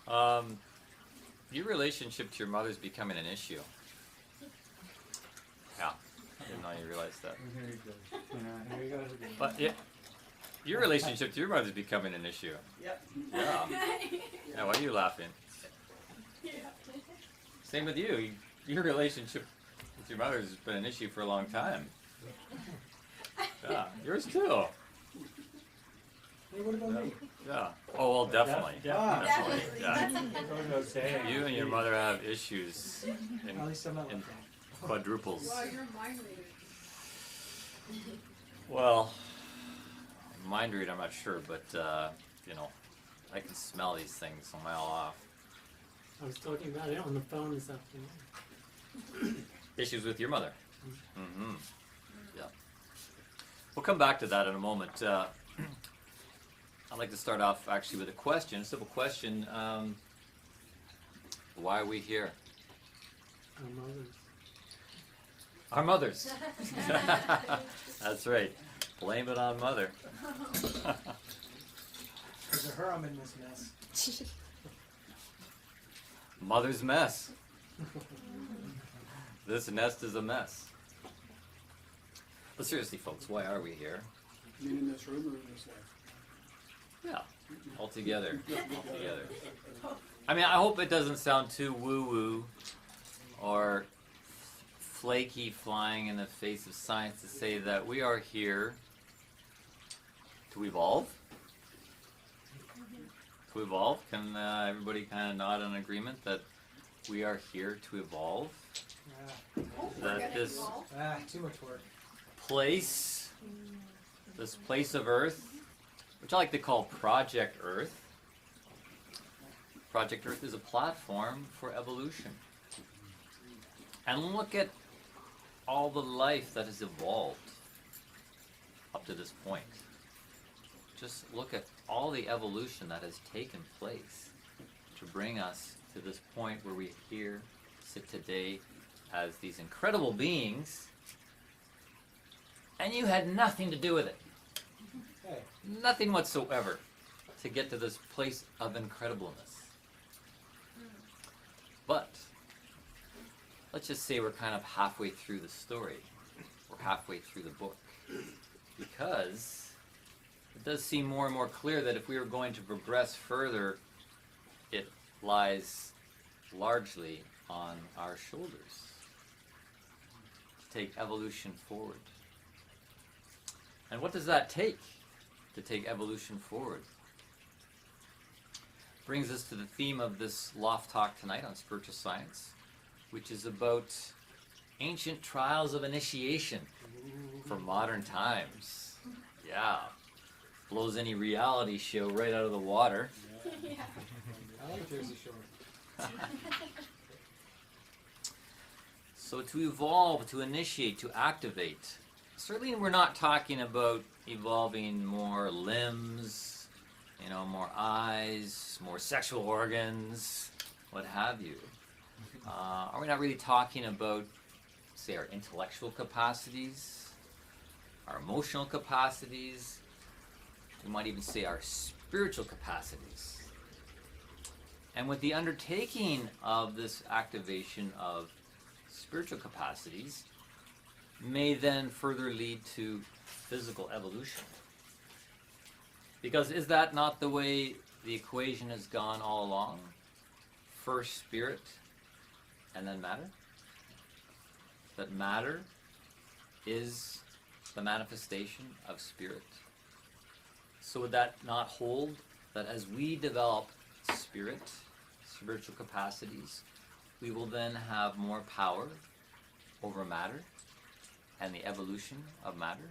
Your relationship to your mother is becoming an issue. Yeah, I didn't know you realized that. Here he goes. Yeah, here he goes again. But yeah, your relationship to your mother is becoming an issue. Yep. Yeah. Yeah, why are you laughing? Same with you. Your relationship with your mother has been an issue for a long time. Yeah, yours too. Hey, what about me? Yeah. Oh, well, definitely. Definitely. Yeah. Don't say. You and your mother have issues in, At least I'm not in like that. quadruples. Well, you're a mind reader. Well, mind read, I'm not sure, but you know, I can smell these things a mile off. I was talking about it on the phone this afternoon. Issues with your mother. Mm-hmm. Yeah. We'll come back to that in a moment. I'd like to start off actually with a question, a simple question. Why are we here? Our mothers. Our mothers. That's right. Blame it on mother. Because of her, I'm in this mess. Mother's mess. This nest is a mess. But seriously, folks, why are we here? You mean in this room or in this life? Yeah, all together. All together. I mean, I hope it doesn't sound too woo-woo or flaky flying in the face of science to say that we are here to evolve. To evolve? Can everybody kind of nod in agreement that we are here to evolve? That this Too much work. place, this place of Earth, which I like to call Project Earth. Project Earth is a platform for evolution. And look at all the life that has evolved up to this point. Just look at all the evolution that has taken place to bring us to this point where we here sit today as these incredible beings, and you had nothing to do with it. Hey. Nothing whatsoever to get to this place of incredibleness. But let's just say we're kind of halfway through the story. We're halfway through the book. Because it does seem more and more clear that if we were going to progress further, it lies largely on our shoulders to take evolution forward. And what does that take to take evolution forward? Brings us to the theme of this Loft Talk tonight on spiritual science, which is about ancient trials of initiation for modern times. Yeah. Blows any reality show right out of the water. Yeah. I like Jersey Shore. So to evolve, to initiate, to activate, certainly we're not talking about evolving more limbs, you know, more eyes, more sexual organs, what have you. Are we not really talking about, say, our intellectual capacities, our emotional capacities, we might even say our spiritual capacities? And with the undertaking of this activation of spiritual capacities, may then further lead to physical evolution. Because is that not the way the equation has gone all along? First spirit, and then matter? That matter is the manifestation of spirit. So would that not hold that as we develop spirit, spiritual capacities, we will then have more power over matter and the evolution of matter?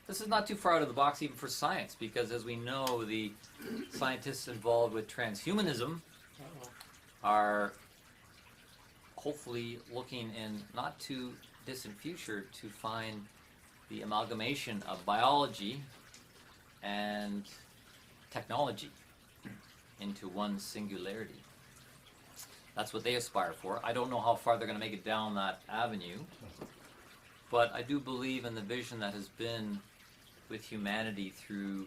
This is not too far out of the box even for science, because as we know, the scientists involved with transhumanism are hopefully looking in not too distant future to find the amalgamation of biology and technology into one singularity. That's what they aspire for. I don't know how far they're going to make it down that avenue, but I do believe in the vision that has been with humanity through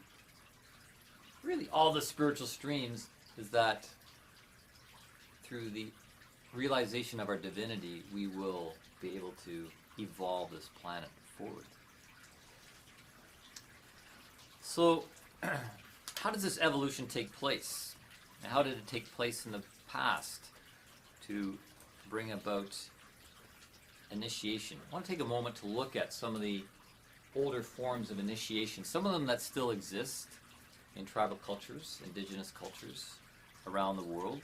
really all the spiritual streams is that through the realization of our divinity, we will be able to evolve this planet forward. So, how does this evolution take place? And how did it take place in the past to bring about initiation? I want to take a moment to look at some of the older forms of initiation, some of them that still exist in tribal cultures, indigenous cultures around the world.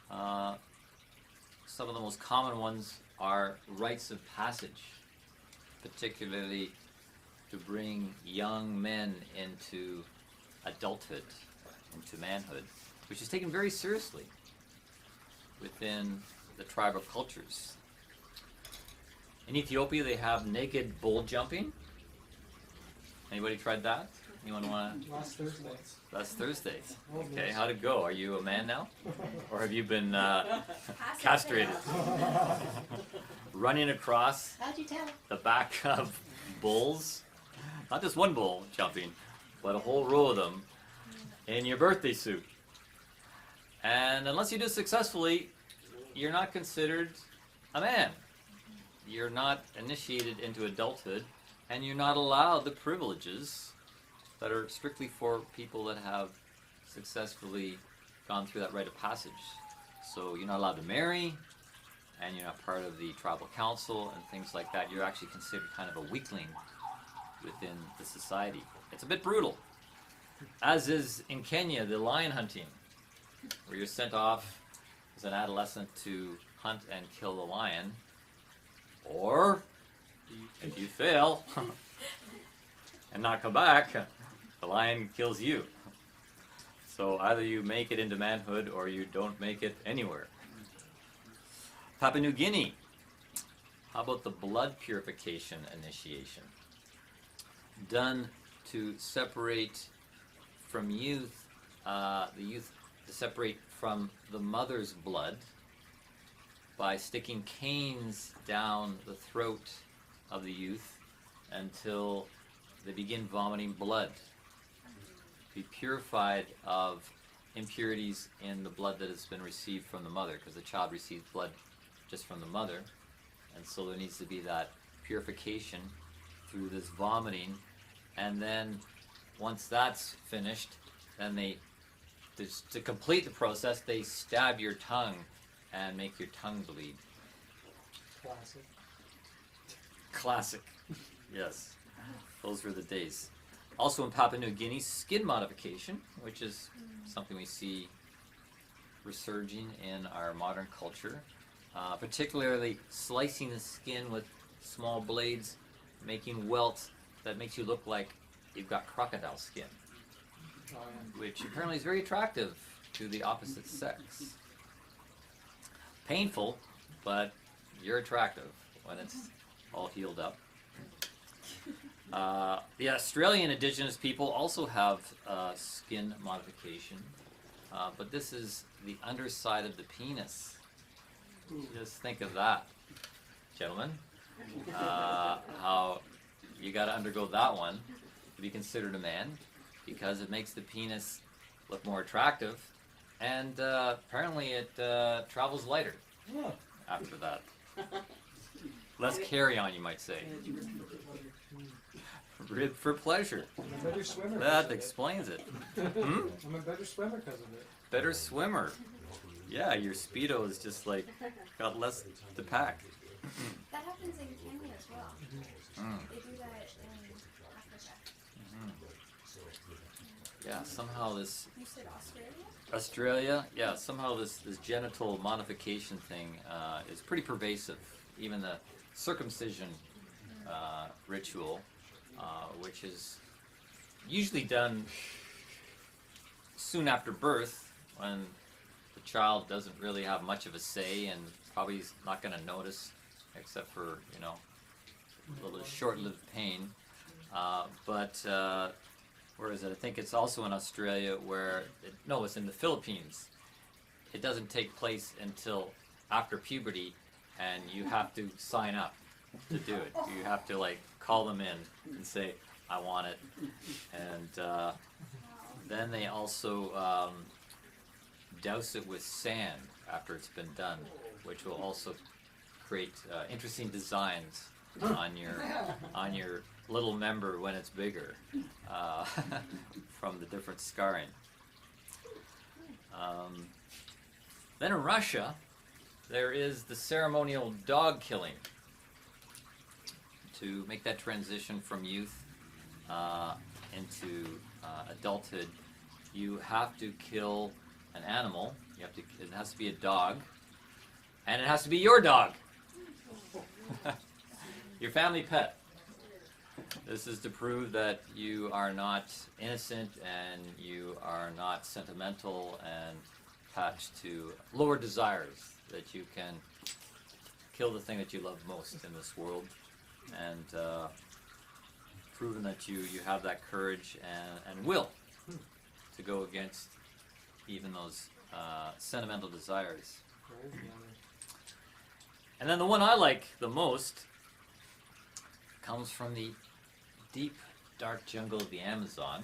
Some of the most common ones are rites of passage, particularly to bring young men into adulthood, into manhood, which is taken very seriously within the tribal cultures. In Ethiopia, they have naked bull jumping. Anybody tried that? Anyone want to? Last Thursday. That's Thursday. Almost. Okay, how'd it go? Are you a man now? Or have you been castrated? Running across How'd you tell? the back of bulls, not just one bull jumping, but a whole row of them in your birthday suit. And unless you do it successfully, you're not considered a man. You're not initiated into adulthood, and you're not allowed the privileges that are strictly for people that have successfully gone through that rite of passage. So you're not allowed to marry, and you're not part of the tribal council and things like that. You're actually considered kind of a weakling within the society. It's a bit brutal. As is in Kenya, the lion hunting, where you're sent off as an adolescent to hunt and kill the lion, or if you fail and not come back, the lion kills you. So either you make it into manhood or you don't make it anywhere. Papua New Guinea. How about the blood purification initiation? Done to separate from youth, the youth to separate from the mother's blood by sticking canes down the throat of the youth until they begin vomiting blood. Be purified of impurities in the blood that has been received from the mother, because the child receives blood just from the mother, and so there needs to be that purification through this vomiting. And then once that's finished, then they, to complete the process, they stab your tongue and make your tongue bleed. Classic. Classic. Yes. Those were the days. Also in Papua New Guinea, skin modification, which is something we see resurging in our modern culture. Particularly slicing the skin with small blades, making welts that makes you look like you've got crocodile skin, which apparently is very attractive to the opposite sex. Painful, but you're attractive when it's all healed up. The Australian Indigenous people also have skin modification, but this is the underside of the penis. Just think of that, gentlemen. How you got to undergo that one to be considered a man, because it makes the penis look more attractive, and apparently it travels lighter Yeah. after that. Less carry on, you might say. Rib for pleasure. I'm a better swimmer. That explains it. Hmm? I'm a better swimmer because of it. Better swimmer. Yeah, your Speedo is just like got less to pack. That happens in Kenya as well. Mm. They do that in Africa. Yeah, somehow this You said Australia? Australia, yeah, somehow this genital modification thing is pretty pervasive. Even the circumcision ritual, which is usually done soon after birth, when the child doesn't really have much of a say and probably is not going to notice, except for, you know, a little short-lived pain. But where is it? I think it's also in Australia where, no, it's in the Philippines. It doesn't take place until after puberty, and you have to sign up to do it. You have to like call them in and say, I want it. And then they also douse it with sand after it's been done, which will also create interesting designs on your little member when it's bigger, from the different scarring. Then in Russia, there is the ceremonial dog killing. To make that transition from youth into adulthood, you have to kill an animal. It has to be a dog, and it has to be your dog, your family pet. This is to prove that you are not innocent and you are not sentimental and attached to lower desires, that you can kill the thing that you love most in this world, and proven that you have that courage and will to go against even those sentimental desires. And then the one I like the most comes from the deep, dark jungle of the Amazon,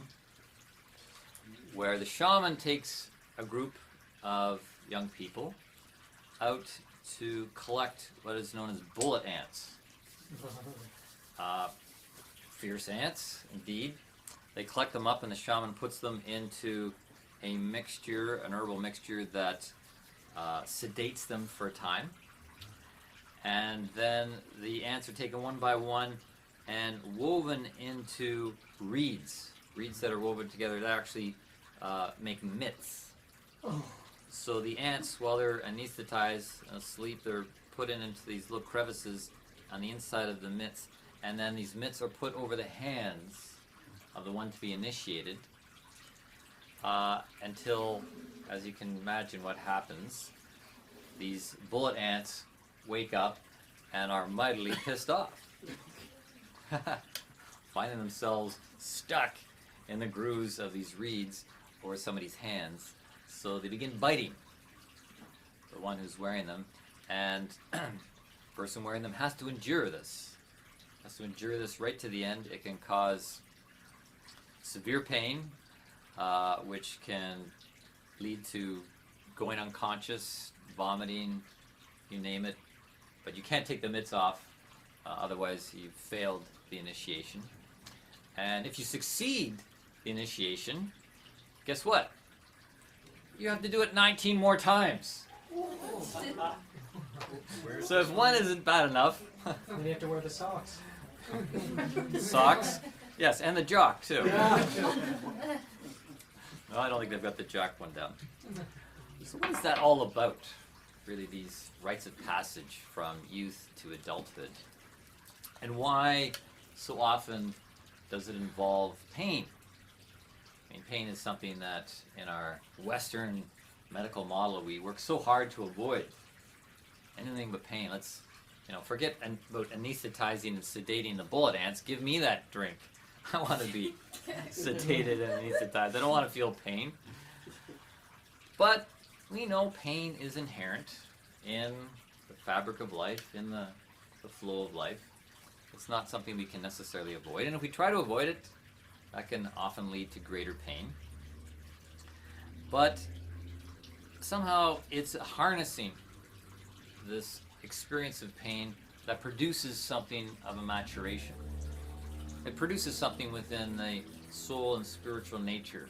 where the shaman takes a group of young people out to collect what is known as bullet ants. Fierce ants, indeed. They collect them up, and the shaman puts them into a mixture, an herbal mixture that sedates them for a time. And then the ants are taken one by one and woven into reeds that are woven together that actually make mitts. So the ants, while they're anesthetized, asleep, they're put into these little crevices on the inside of the mitts, and then these mitts are put over the hands of the one to be initiated until, as you can imagine what happens, these bullet ants wake up and are mightily pissed off, finding themselves stuck in the grooves of these reeds or somebody's hands. So they begin biting the one who's wearing them, and the person wearing them has to endure this. Right to the end. It can cause severe pain, which can lead to going unconscious, vomiting, you name it. But you can't take the mitts off, otherwise you've failed the initiation. And if you succeed the initiation, guess what? You have to do it 19 more times. So if one isn't bad enough, Then you have to wear the socks. socks, yes, and the jock too. No, I don't think they've got the jock one down. So what is that all about? Really, these rites of passage from youth to adulthood, and why so often does it involve pain? I mean, pain is something that in our Western medical model we work so hard to avoid. Anything but pain. Let's, forget about anesthetizing and sedating the bullet ants. Give me that drink. I want to be sedated and anesthetized. I don't want to feel pain. But we know pain is inherent in the fabric of life, in the flow of life. It's not something we can necessarily avoid. And if we try to avoid it, that can often lead to greater pain. But somehow it's harnessing this experience of pain that produces something of a maturation. It produces something within the soul and spiritual nature.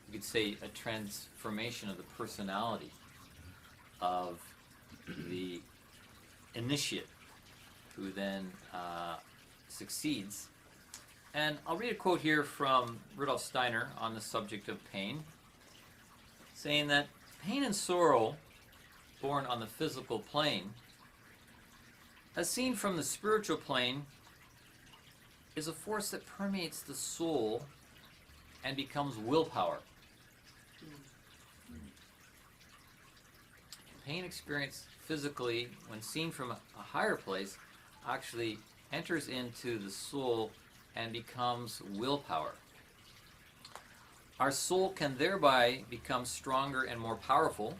You could say a transformation of the personality of the initiate, who then succeeds. And I'll read a quote here from Rudolf Steiner on the subject of pain, saying that pain and sorrow born on the physical plane, as seen from the spiritual plane, is a force that permeates the soul and becomes willpower. Pain experienced physically, when seen from a higher place, actually enters into the soul and becomes willpower. Our soul can thereby become stronger and more powerful,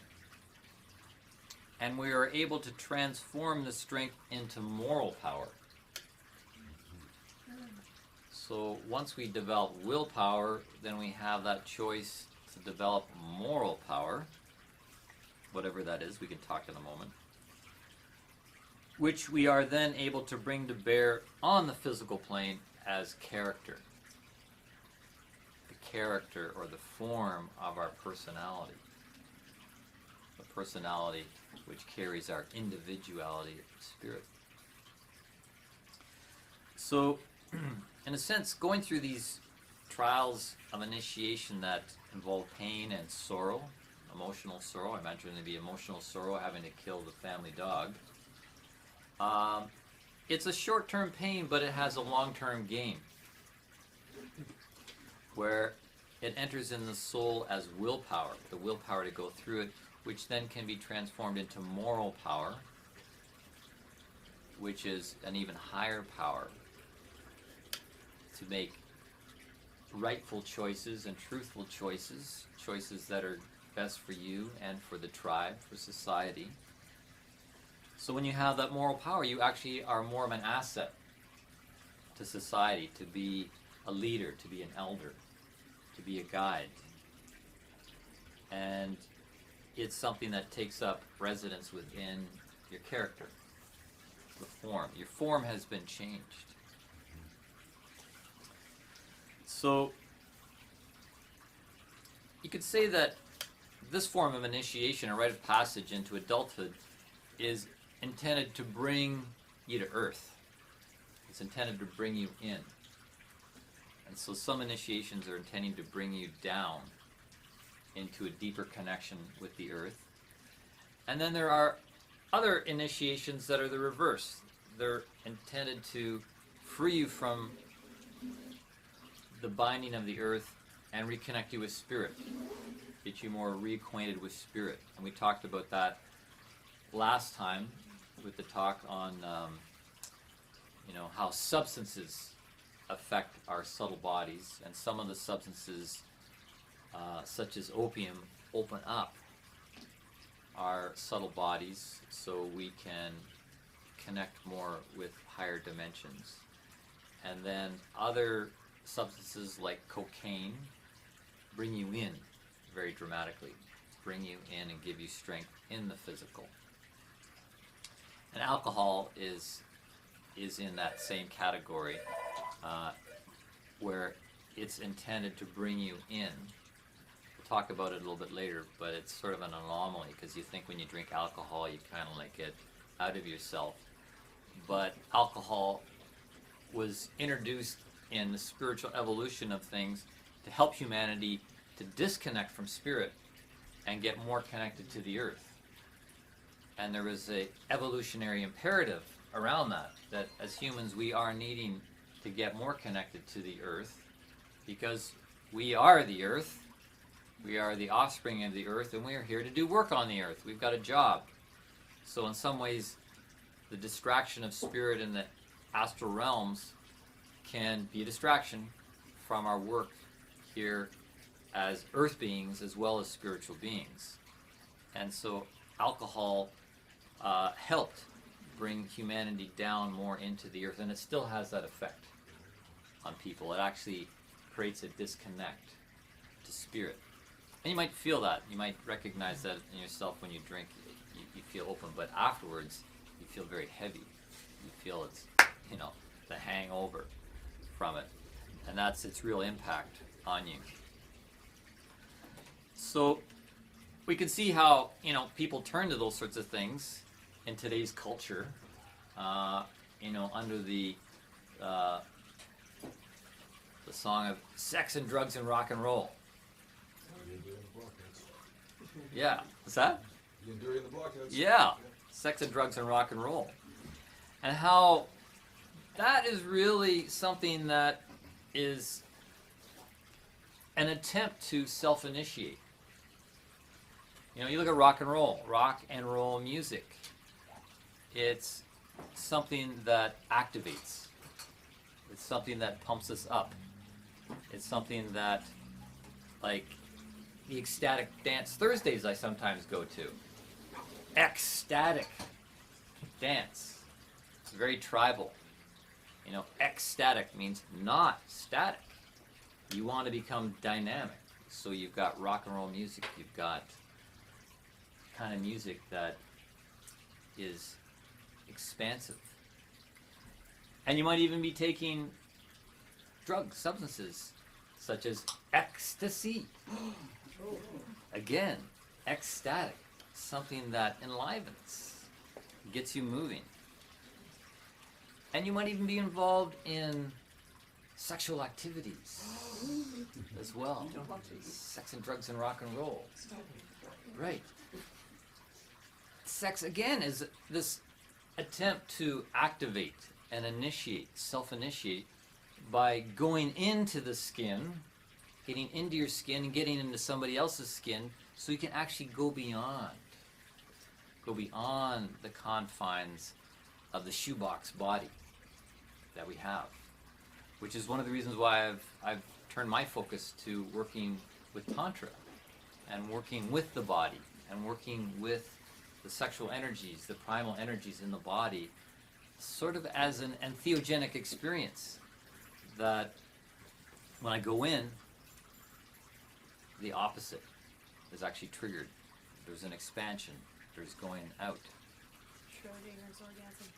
and we are able to transform the strength into moral power. So once we develop willpower, then we have that choice to develop moral power, whatever that is, we can talk in a moment, which we are then able to bring to bear on the physical plane as character. The character or the form of our personality. The personality which carries our individuality of spirit. So, in a sense, going through these trials of initiation that involve pain and sorrow, emotional sorrow, I imagine to be emotional sorrow, having to kill the family dog. It's a short-term pain, but it has a long-term gain, where it enters in the soul as willpower, the willpower to go through it, which then can be transformed into moral power, which is an even higher power to make rightful choices and truthful choices, choices that are best for you and for the tribe, for society. So when you have that moral power, you actually are more of an asset to society, to be a leader, to be an elder, to be a guide. And it's something that takes up residence within your character, the form. Your form has been changed. So you could say that this form of initiation, a rite of passage into adulthood, is intended to bring you to earth. It's intended to bring you in. And so some initiations are intending to bring you down into a deeper connection with the earth. And then there are other initiations that are the reverse. They're intended to free you from the binding of the earth and reconnect you with spirit, get you more reacquainted with spirit. And we talked about that last time with the talk on how substances affect our subtle bodies, and some of the substances such as opium open up our subtle bodies so we can connect more with higher dimensions. And then other substances like cocaine bring you in very dramatically, bring you in and give you strength in the physical. And alcohol is in that same category, where it's intended to bring you in. We'll talk about it a little bit later, but it's sort of an anomaly because you think when you drink alcohol you kind of like get out of yourself. But alcohol was introduced in the spiritual evolution of things to help humanity to disconnect from spirit and get more connected to the earth. And there was an evolutionary imperative around that as humans we are needing to get more connected to the earth because we are the earth, we are the offspring of the earth, and we are here to do work on the earth. We've got a job. So in some ways, the distraction of spirit in the astral realms can be a distraction from our work here as earth beings as well as spiritual beings. And so alcohol helped bring humanity down more into the earth, and it still has that effect on people. It actually creates a disconnect to spirit. And you might feel that. You might recognize that in yourself when you drink. You feel open, but afterwards you feel very heavy. You feel it's, the hangover from it. And that's its real impact on you. So we can see how, people turn to those sorts of things in today's culture, under the song of sex and drugs and rock and roll. Yeah, what's that? Yeah, sex and drugs and rock and roll. And how that is really something that is an attempt to self-initiate. You look at rock and roll music. It's something that activates. It's something that pumps us up. It's something that, like the ecstatic dance Thursdays I sometimes go to. Ecstatic dance. It's very tribal. Ecstatic means not static. You want to become dynamic. So you've got rock and roll music. You've got kind of music that is expansive. And you might even be taking drugs, substances, such as ecstasy. Again, ecstatic, something that enlivens, gets you moving. And you might even be involved in sexual activities as well. Sex and drugs and rock and roll. Right. Sex, again, is this attempt to activate and initiate, self-initiate, by going into the skin, getting into your skin and getting into somebody else's skin, so you can actually go beyond the confines of the shoebox body that we have, which is one of the reasons why I've turned my focus to working with Tantra and working with the body and working with the sexual energies, the primal energies in the body, sort of as an entheogenic experience, that when I go in, the opposite is actually triggered. There's an expansion. There's going out. Schrodinger's orgasm.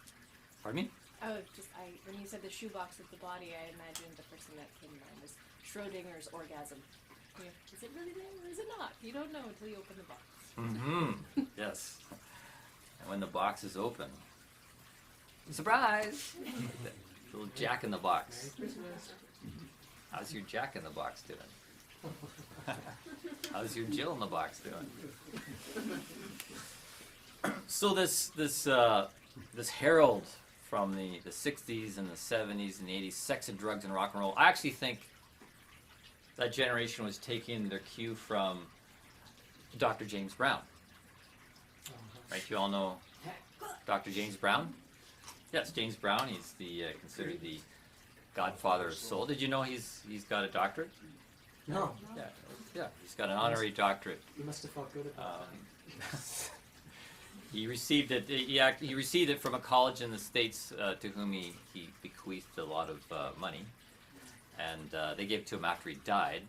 Pardon me? Oh, when you said the shoebox of the body, I imagined the person that came to mind was Schrodinger's orgasm. You know, is it really there or is it not? You don't know until you open the box. Mm-hmm. Yes. And when the box is open, surprise! Little Jack in the Box. How's your Jack in the Box doing? How's your Jill in the Box doing? So this herald from the 60s and the 70s and the 80s, sex and drugs and rock and roll, I actually think that generation was taking their cue from Dr. James Brown. Right, you all know Dr. James Brown? Yes, James Brown, he's considered the godfather of soul. Did you know he's got a doctorate? No. Yeah, he's got an honorary doctorate. You must have felt good about that. He received it. He received it from a college in the States to whom he bequeathed a lot of money, and they gave it to him after he died,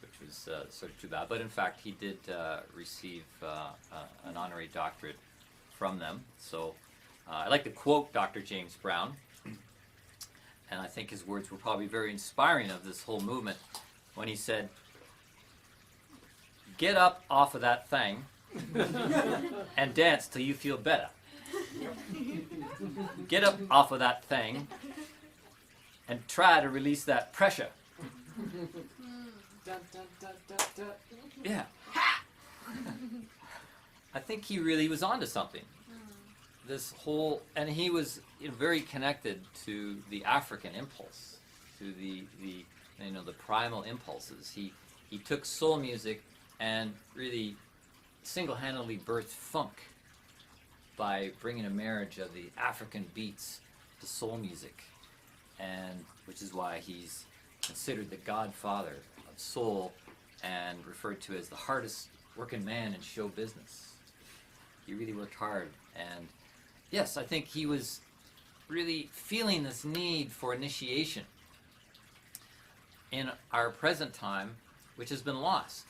which was sort of too bad. But in fact, he did receive an honorary doctorate from them. So I like to quote Dr. James Brown, and I think his words were probably very inspiring of this whole movement when he said, "Get up off of that thing and dance till you feel better. Get up off of that thing and try to release that pressure." Dun, dun, dun, dun, dun. Yeah. I think he really was onto something. This whole, and he was very connected to the African impulse, to the primal impulses. He took soul music and really single-handedly birthed funk by bringing a marriage of the African beats to soul music, and which is why he's considered the godfather of soul and referred to as the hardest working man in show business. He really worked hard, and yes, I think he was really feeling this need for initiation in our present time, which has been lost.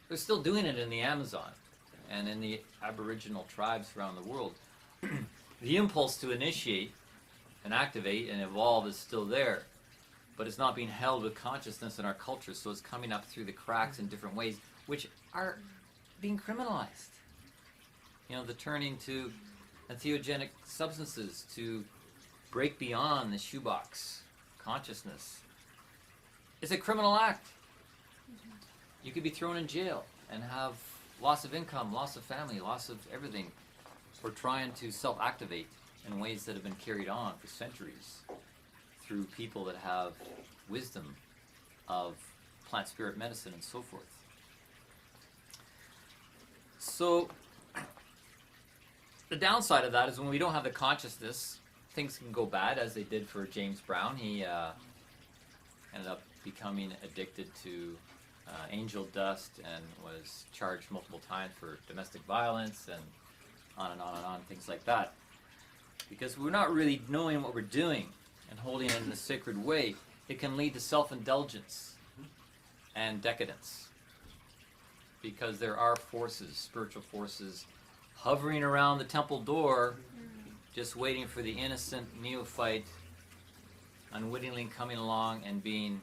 They're still doing it in the Amazon and in the Aboriginal tribes around the world. The impulse to initiate and activate and evolve is still there, but it's not being held with consciousness in our culture, so it's coming up through the cracks in different ways, which are being criminalized. You know, the turning to entheogenic substances to break beyond the shoebox consciousness. It's a criminal act. You could be thrown in jail and have loss of income, loss of family, loss of everything for trying to self-activate in ways that have been carried on for centuries through people that have wisdom of plant spirit medicine and so forth. So the downside of that is when we don't have the consciousness, things can go bad, as they did for James Brown. He ended up becoming addicted to angel dust and was charged multiple times for domestic violence and on and on and on, things like that. Because we're not really knowing what we're doing and holding it in a sacred way, it can lead to self-indulgence and decadence. Because there are forces, spiritual forces, hovering around the temple door, just waiting for the innocent neophyte unwittingly coming along and being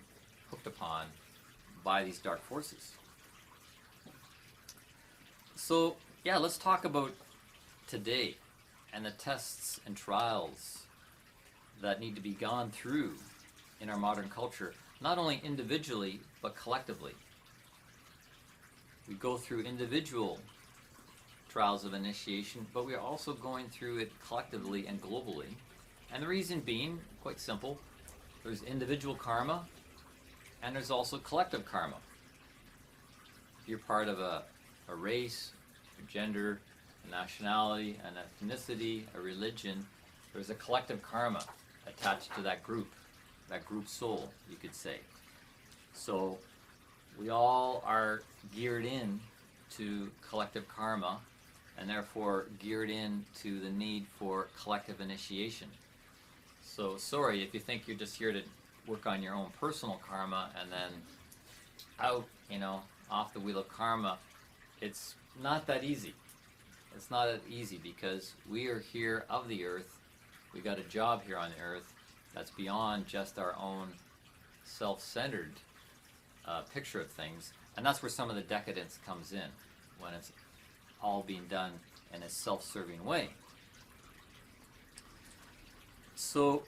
hooked upon by these dark forces. So, yeah, let's talk about today and the tests and trials that need to be gone through in our modern culture, not only individually, but collectively. We go through individual trials of initiation, but we are also going through it collectively and globally. And the reason being, quite simple, there's individual karma, and there's also collective karma. If you're part of a race, a gender, a nationality, an ethnicity, a religion, there's a collective karma attached to that group soul, you could say. So we all are geared in to collective karma, and therefore geared in to the need for collective initiation. So sorry if you think you're just here to work on your own personal karma and then out, off the wheel of karma. It's not that easy. It's not that easy because we are here of the earth. We got a job here on the earth that's beyond just our own self-centered picture of things. And that's where some of the decadence comes in, when it's all being done in a self-serving way. So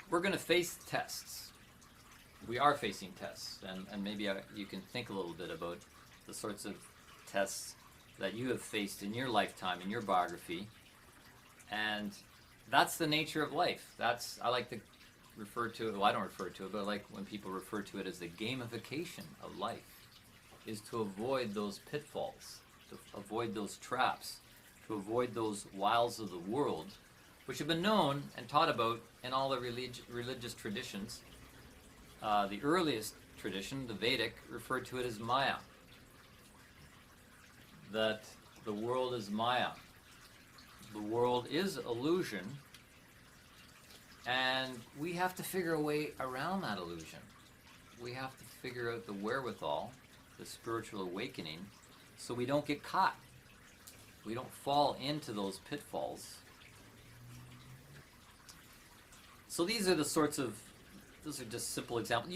we're going to face tests. We are facing tests, and maybe you can think a little bit about the sorts of tests that you have faced in your lifetime, in your biography, and that's the nature of life. I like to refer to it, well, I don't refer to it, but like when people refer to it as the gamification of life, is to avoid those pitfalls, to avoid those traps, to avoid those wiles of the world, which have been known and taught about in all the religious traditions. The earliest tradition, the Vedic, referred to it as Maya. That the world is Maya. The world is illusion, and we have to figure a way around that illusion. We have to figure out the wherewithal, the spiritual awakening, so we don't get caught. We don't fall into those pitfalls. So these are those are just simple examples.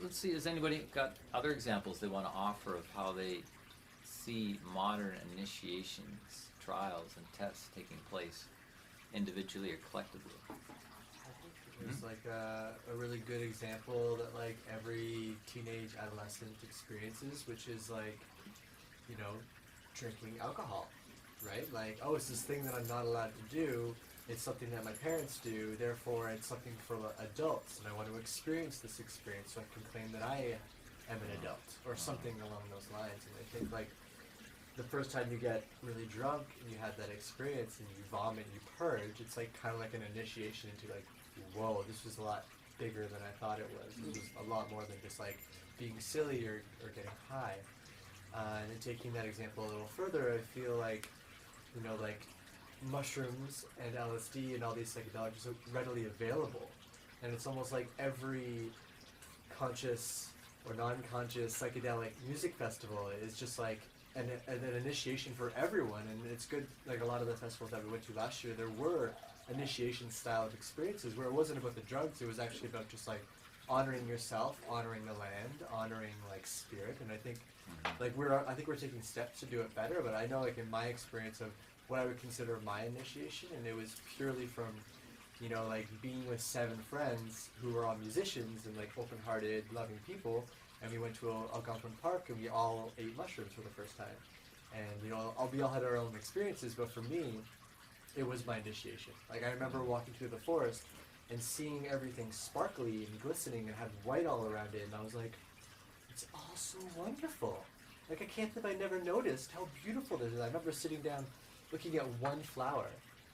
Let's see, has anybody got other examples they want to offer of how they see modern initiations, trials, and tests taking place individually or collectively? I think there's like a really good example that like every teenage adolescent experiences, which is like, drinking alcohol, right? Like, oh, it's this thing that I'm not allowed to do. It's something that my parents do, therefore it's something for adults, and I want to experience this experience so I can claim that I am an adult, or something along those lines. And I think like the first time you get really drunk and you have that experience and you vomit, you purge, it's like kind of like an initiation into like, whoa, this was a lot bigger than I thought it was. It was a lot more than just like being silly or getting high. And then taking that example a little further, I feel like, like mushrooms and LSD and all these psychedelics are readily available. And it's almost like every conscious or non-conscious psychedelic music festival is just like an initiation for everyone. And it's good, like a lot of the festivals that we went to last year, there were initiation style of experiences where it wasn't about the drugs, it was actually about just like honoring yourself, honoring the land, honoring like spirit. And I think like I think we're taking steps to do it better, but I know like in my experience of what I would consider my initiation, and it was purely from, like being with 7 friends who were all musicians and like open-hearted, loving people, and we went to Algonquin Park and we all ate mushrooms for the first time. And we all had our own experiences, but for me, it was my initiation. Like I remember walking through the forest and seeing everything sparkly and glistening and had white all around it, and I was like, it's all so wonderful. Like I can't believe I never noticed how beautiful this is. I remember sitting down looking at one flower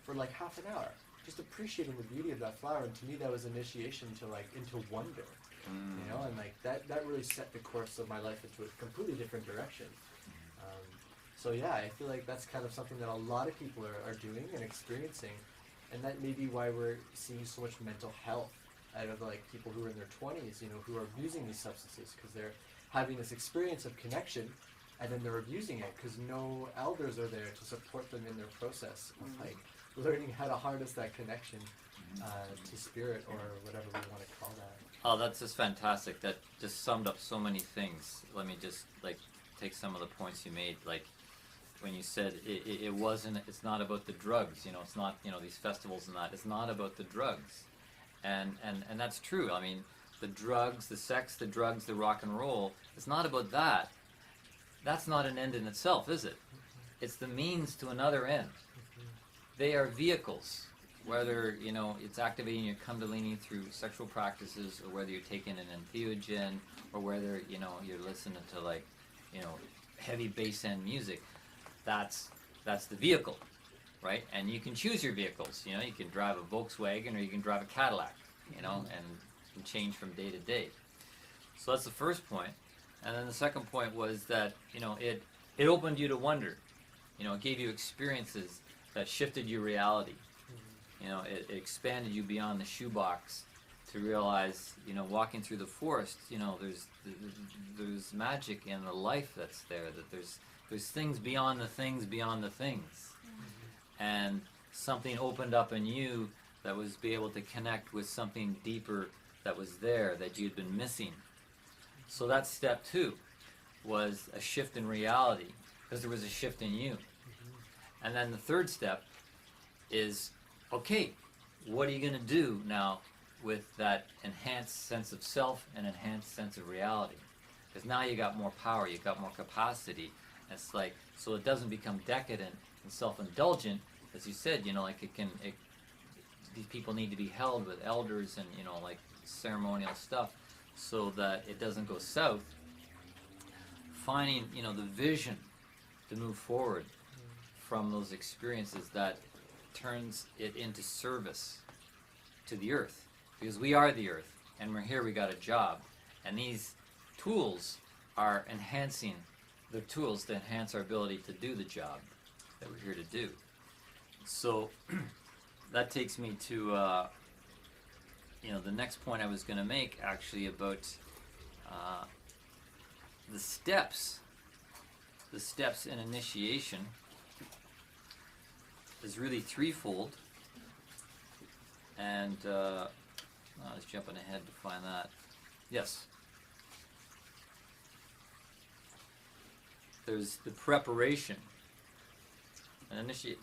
for like half an hour, just appreciating the beauty of that flower, and to me that was initiation into wonder, and like that really set the course of my life into a completely different direction. So yeah, I feel like that's kind of something that a lot of people are doing and experiencing, and that may be why we're seeing so much mental health out of like people who are in their 20s, who are using these substances, because they're having this experience of connection, and then they're abusing it because no elders are there to support them in their process of like learning how to harness that connection to spirit or whatever we want to call that. Oh, that's just fantastic. That just summed up so many things. Let me just like take some of the points you made. Like when you said it wasn't, it's not about the drugs. You know, it's not, you know, these festivals and that. It's not about the drugs, and that's true. I mean, the drugs, the sex, the drugs, the rock and roll. It's not about that. That's not an end in itself, is it? It's the means to another end. They are vehicles. Whether, you know, it's activating your kundalini through sexual practices, or whether you're taking an entheogen, or whether, you know, you're listening to like, you know, heavy bass end music, that's the vehicle, right? And you can choose your vehicles. You know, you can drive a Volkswagen or you can drive a Cadillac, you know, and can change from day to day. So that's the first point. And then the second point was that, you know, it opened you to wonder. You know, it gave you experiences that shifted your reality. You know, it expanded you beyond the shoebox to realize, you know, walking through the forest, you know, there's magic in the life that's there, that there's things beyond the things beyond the things. And something opened up in you that was be able to connect with something deeper that was there that you'd been missing. So that's step 2, was a shift in reality, because there was a shift in you. And then the third step is, okay, what are you going to do now with that enhanced sense of self and enhanced sense of reality? Because now you got more power, you got more capacity. And it's like, so it doesn't become decadent and self-indulgent, as you said, you know, like these people need to be held with elders and, you know, like ceremonial stuff so that it doesn't go south. Finding, you know, the vision to move forward from those experiences that turns it into service to the earth, because we are the earth and we're here, we got a job, and these tools are enhancing the tools to enhance our ability to do the job that we're here to do. So that takes me to you know, the next point I was going to make actually about the steps in initiation is really threefold, and I was jumping ahead to find that. Yes. There's the preparation.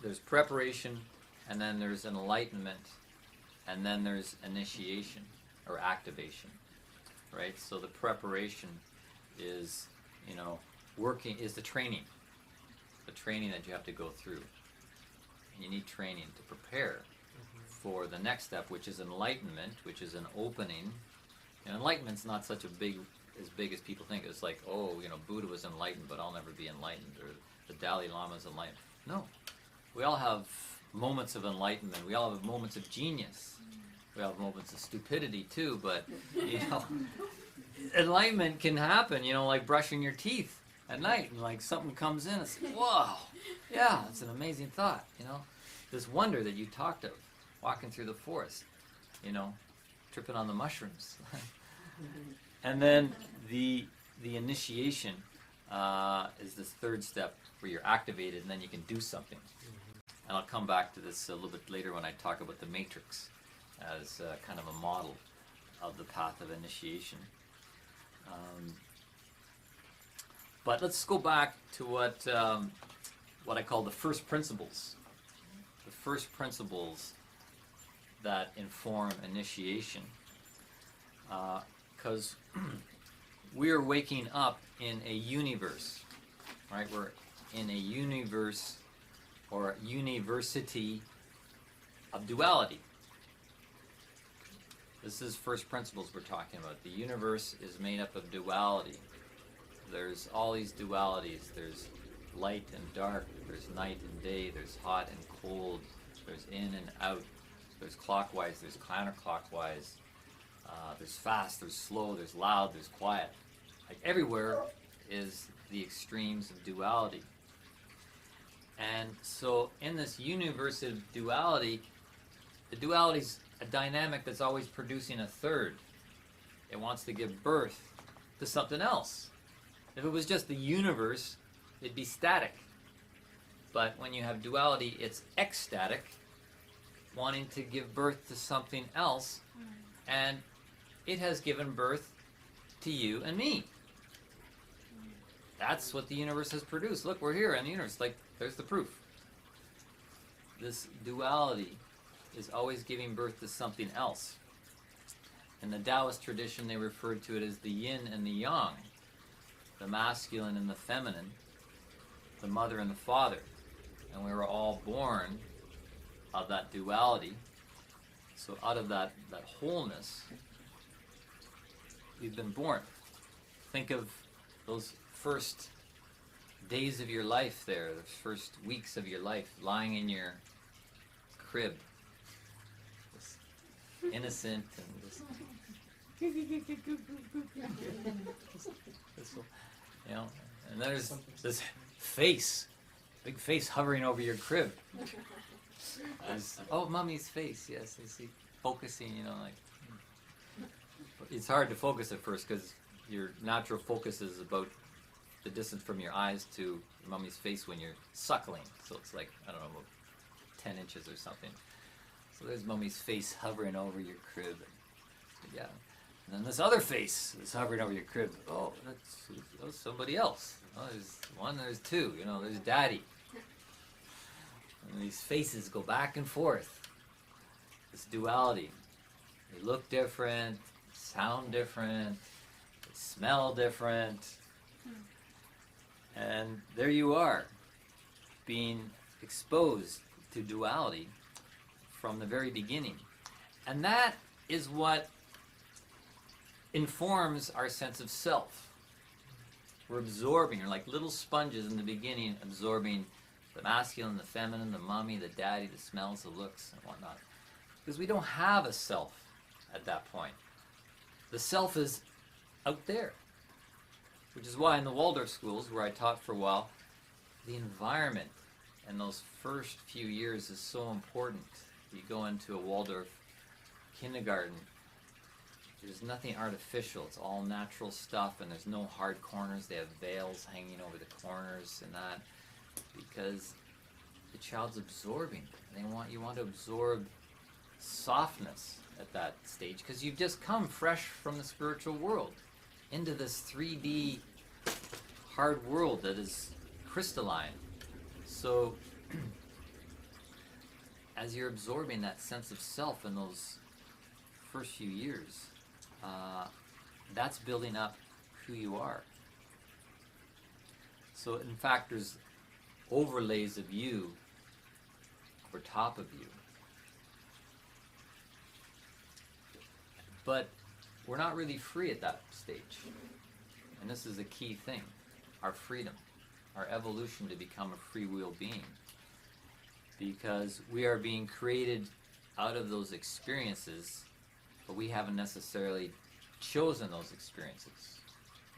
There's preparation, and then there's enlightenment, and then there's initiation or activation, right? So the preparation is, you know, is the training that you have to go through. You need training to prepare for the next step, which is enlightenment, which is an opening. And enlightenment's not such as big as people think. It's like, oh, you know, Buddha was enlightened, but I'll never be enlightened, or the Dalai Lama's enlightened. No. We all have moments of enlightenment. We all have moments of genius. We have moments of stupidity too, but, you know, enlightenment can happen, you know, like brushing your teeth at night, and like something comes in, it's like, whoa, yeah, it's an amazing thought, you know, this wonder that you talked of, walking through the forest, you know, tripping on the mushrooms. And then the initiation is this third step where you're activated and then you can do something. And I'll come back to this a little bit later when I talk about the matrix as kind of a model of the path of initiation. But let's go back to what I call the first principles. The first principles that inform initiation. Because we are waking up in a universe, right? We're in a universe or university of duality. This is first principles we're talking about. The universe is made up of duality. There's all these dualities. There's light and dark. There's night and day. There's hot and cold. There's in and out. There's clockwise. There's counterclockwise. There's fast. There's slow. There's loud. There's quiet. Like everywhere is the extremes of duality. And so in this universe of duality, the duality's a dynamic that's always producing a third. It wants to give birth to something else. If it was just the universe, it'd be static. But when you have duality, it's ecstatic, wanting to give birth to something else, and it has given birth to you and me. That's what the universe has produced. Look, we're here in the universe. Like, there's the proof. This duality is always giving birth to something else. In the Taoist tradition, they referred to it as the yin and the yang, the masculine and the feminine, the mother and the father. And we were all born of that duality. So out of that wholeness, we've been born. Think of those first days of your life there, the first weeks of your life, lying in your crib, just innocent and just, you know, and there's this face, big face hovering over your crib. There's, oh, mommy's face, yes, I see, focusing, you know, like, it's hard to focus at first because your natural focus is about the distance from your eyes to mommy's face when you're suckling. So it's like, I don't know, about 10 inches or something. So there's mommy's face hovering over your crib. Yeah. And then this other face is hovering over your crib. Oh, that's somebody else. Oh, there's one, there's two. You know, there's daddy. And these faces go back and forth. This duality. They look different, sound different, they smell different. And there you are, being exposed to duality from the very beginning. And that is what informs our sense of self. We're absorbing, we're like little sponges in the beginning, absorbing the masculine, the feminine, the mommy, the daddy, the smells, the looks, and whatnot. Because we don't have a self at that point. The self is out there. Which is why in the Waldorf schools, where I taught for a while, the environment in those first few years is so important. You go into a Waldorf kindergarten, there's nothing artificial. It's all natural stuff, and there's no hard corners. They have veils hanging over the corners and that, because the child's absorbing. You want to absorb softness at that stage, because you've just come fresh from the spiritual world into this 3D hard world that is crystalline. So as you're absorbing that sense of self in those first few years, that's building up who you are. So in fact, there's overlays of you over top of you. But we're not really free at that stage. And this is a key thing, our freedom, our evolution to become a free will being. Because we are being created out of those experiences, but we haven't necessarily chosen those experiences.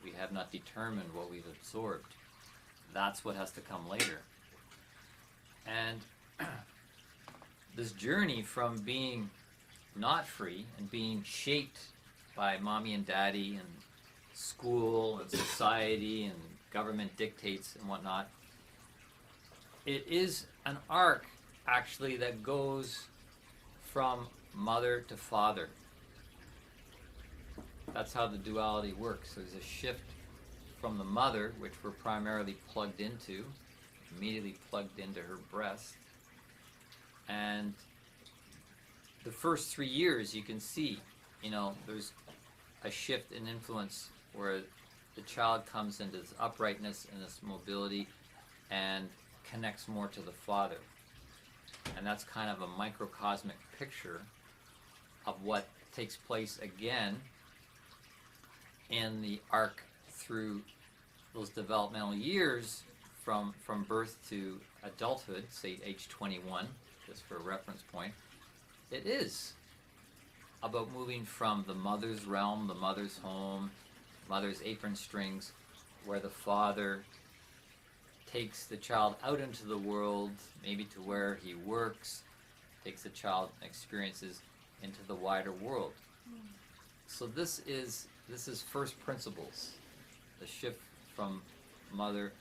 We have not determined what we've absorbed. That's what has to come later. And this journey from being not free and being shaped by mommy and daddy and school and society and government dictates and whatnot, it is an arc actually that goes from mother to father. That's how the duality works. There's a shift from the mother, which we're primarily plugged into, immediately plugged into her breast. And the first 3 years you can see, there's a shift in influence where the child comes into this uprightness and this mobility and connects more to the father. And that's kind of a microcosmic picture of what takes place again in the arc through those developmental years from birth to adulthood, say age 21, just for a reference point. It is about moving from the mother's realm, the mother's home, mother's apron strings, where the father takes the child out into the world, maybe to where he works, takes the child and experiences into the wider world. So this is first principles, the shift from mother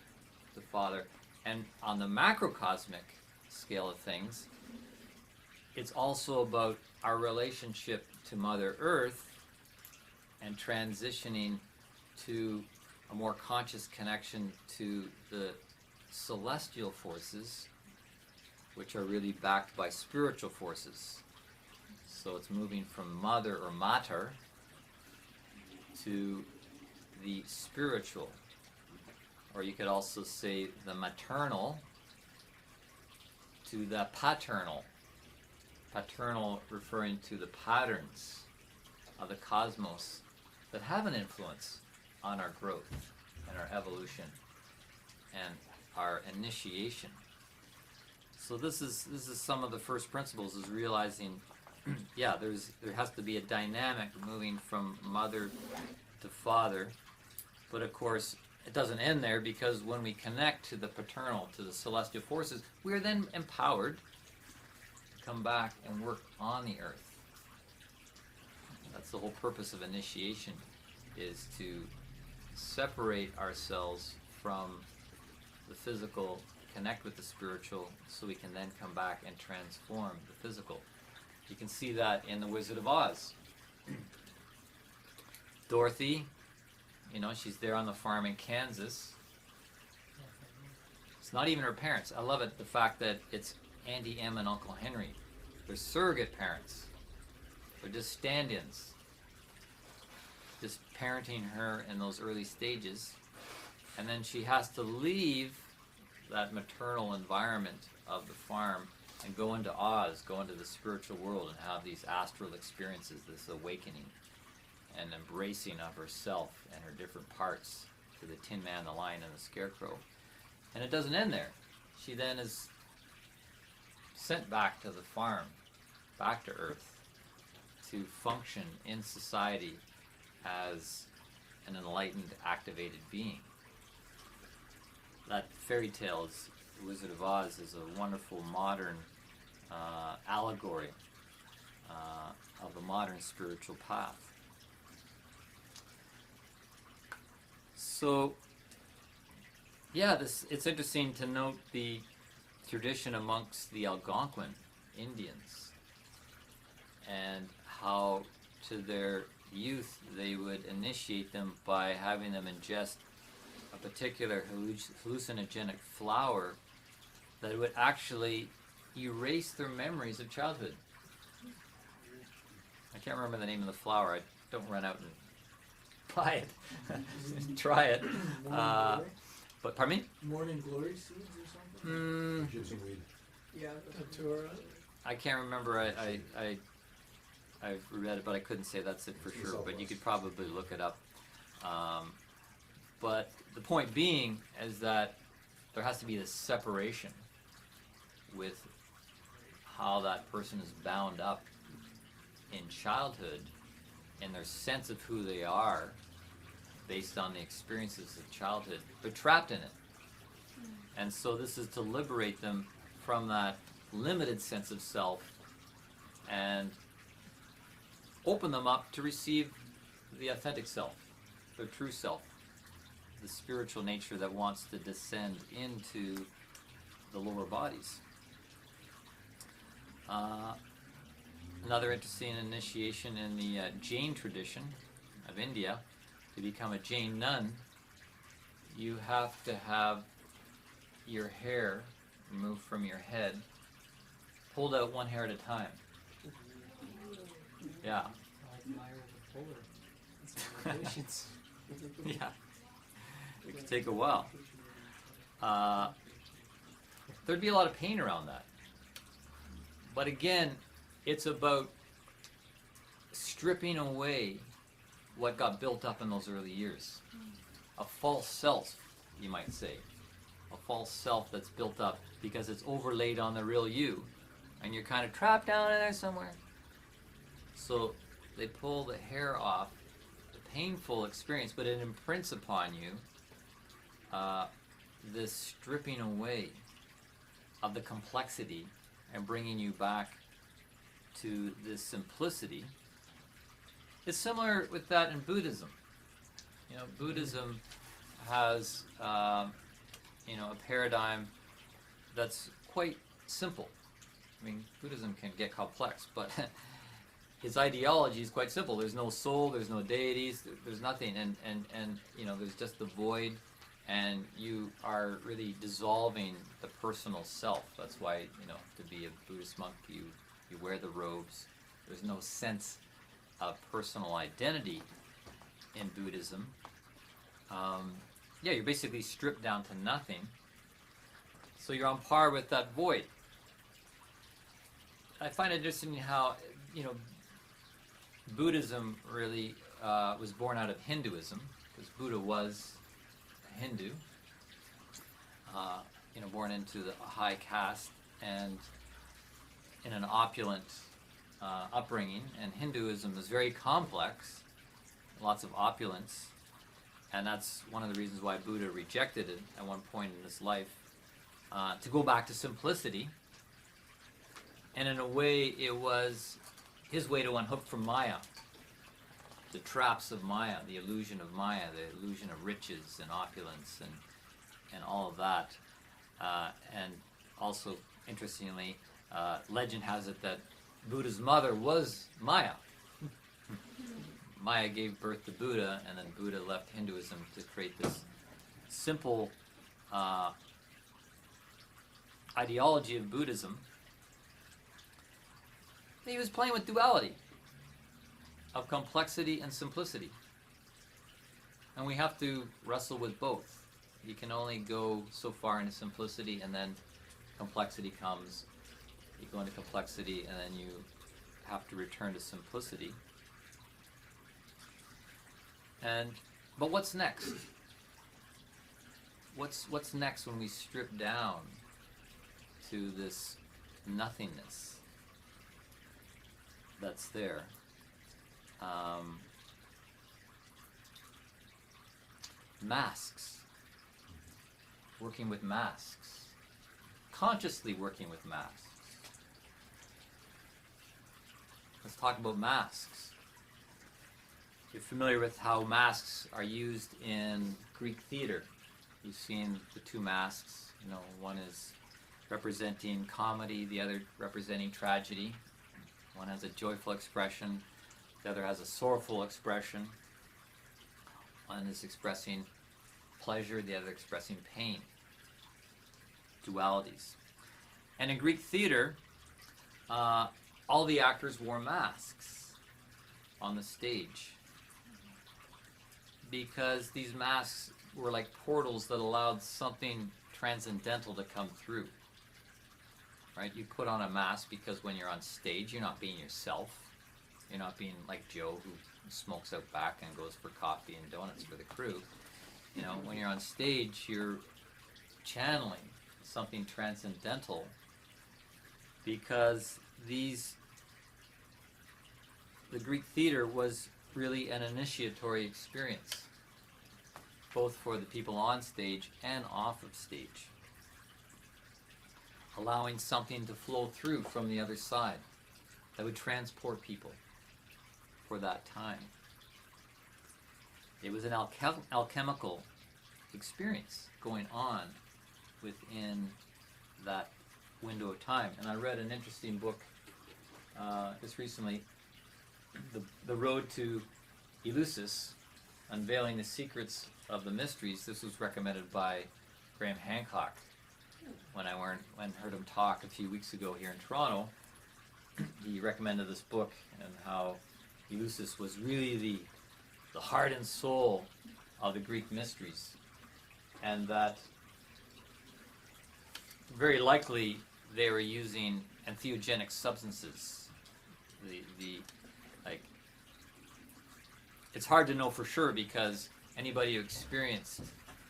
the Father. And on the macrocosmic scale of things, it's also about our relationship to Mother Earth and transitioning to a more conscious connection to the celestial forces, which are really backed by spiritual forces. So it's moving from mother or mater to the spiritual, or you could also say the maternal to the paternal. Paternal referring to the patterns of the cosmos that have an influence on our growth and our evolution and our initiation. So this is some of the first principles, is realizing yeah, there has to be a dynamic moving from mother to father, but of course it doesn't end there, because when we connect to the paternal, to the celestial forces, we are then empowered to come back and work on the earth. That's the whole purpose of initiation, is to separate ourselves from the physical, connect with the spiritual, so we can then come back and transform the physical. You can see that in The Wizard of Oz. Dorothy, she's there on the farm in Kansas. It's not even her parents. I love it, the fact that it's Auntie Em and Uncle Henry. They're surrogate parents. They're just stand-ins. Just parenting her in those early stages. And then she has to leave that maternal environment of the farm and go into Oz, go into the spiritual world, and have these astral experiences, this awakening and embracing of herself and her different parts, to the Tin Man, the Lion, and the Scarecrow. And it doesn't end there. She then is sent back to the farm, back to Earth, to function in society as an enlightened, activated being. That fairy tale, The Wizard of Oz, is a wonderful modern allegory of the modern spiritual path. So, yeah, it's interesting to note the tradition amongst the Algonquin Indians, and how to their youth they would initiate them by having them ingest a particular hallucinogenic flower that would actually erase their memories of childhood. I can't remember the name of the flower. I don't run out and buy it. Try it. But pardon me? Morning glory seeds or something? Egyptian weed. Yeah. Datura. I can't remember. I've read it, but I couldn't say that's it for sure. But you could probably look it up. But the point being is that there has to be this separation with how that person is bound up in childhood, and their sense of who they are based on the experiences of childhood. They're trapped in it. And so this is to liberate them from that limited sense of self and open them up to receive the authentic self, their true self, the spiritual nature that wants to descend into the lower bodies. Another interesting initiation in the Jain tradition of India, to become a Jain nun, you have to have your hair removed from your head, pulled out one hair at a time. Yeah. I admire the puller. That's my patience. Yeah. It could take a while. There'd be a lot of pain around that. But again, it's about stripping away what got built up in those early years. A false self, you might say. A false self that's built up because it's overlaid on the real you. And you're kind of trapped down in there somewhere. So they pull the hair off, the painful experience, but it imprints upon you this stripping away of the complexity and bringing you back to this simplicity. It's similar with that in Buddhism. Buddhism has, a paradigm that's quite simple. I mean, Buddhism can get complex, but his ideology is quite simple. There's no soul, there's no deities, there's nothing, and there's just the void, and you are really dissolving the personal self. That's why, to be a Buddhist monk, you wear the robes. There's no sense of personal identity in Buddhism. You're basically stripped down to nothing. So you're on par with that void. I find it interesting how, Buddhism really was born out of Hinduism, because Buddha was a Hindu, born into the high caste and in an opulent upbringing. And Hinduism is very complex, lots of opulence, and that's one of the reasons why Buddha rejected it at one point in his life, to go back to simplicity. And in a way, it was his way to unhook from Maya, the traps of Maya, the illusion of Maya, the illusion of riches and opulence and all of that. And also, interestingly, legend has it that Buddha's mother was Maya. Maya gave birth to Buddha, and then Buddha left Hinduism to create this simple ideology of Buddhism. He was playing with duality of complexity and simplicity. And we have to wrestle with both. You can only go so far into simplicity, and then complexity comes. You go into complexity, and then you have to return to simplicity. But what's next? What's next when we strip down to this nothingness that's there? Masks. Working with masks. Consciously working with masks. Let's talk about masks. You're familiar with how masks are used in Greek theater. You've seen the two masks. One is representing comedy, the other representing tragedy. One has a joyful expression, the other has a sorrowful expression. One is expressing pleasure, the other expressing pain. Dualities. And in Greek theater, all the actors wore masks on the stage, because these masks were like portals that allowed something transcendental to come through. Right? You put on a mask because when you're on stage, you're not being yourself. You're not being like Joe, who smokes out back and goes for coffee and donuts for the crew. When you're on stage, you're channeling something transcendental, because the Greek theater was really an initiatory experience, both for the people on stage and off of stage, allowing something to flow through from the other side that would transport people for that time. It was an alchemical experience going on within that window of time. And I read an interesting book just recently, The Road to Eleusis, Unveiling the Secrets of the Mysteries. This was recommended by Graham Hancock when I heard him talk a few weeks ago here in Toronto. He recommended this book, and how Eleusis was really the heart and soul of the Greek mysteries, and that very likely they were using entheogenic substances. It's hard to know for sure, because anybody who experienced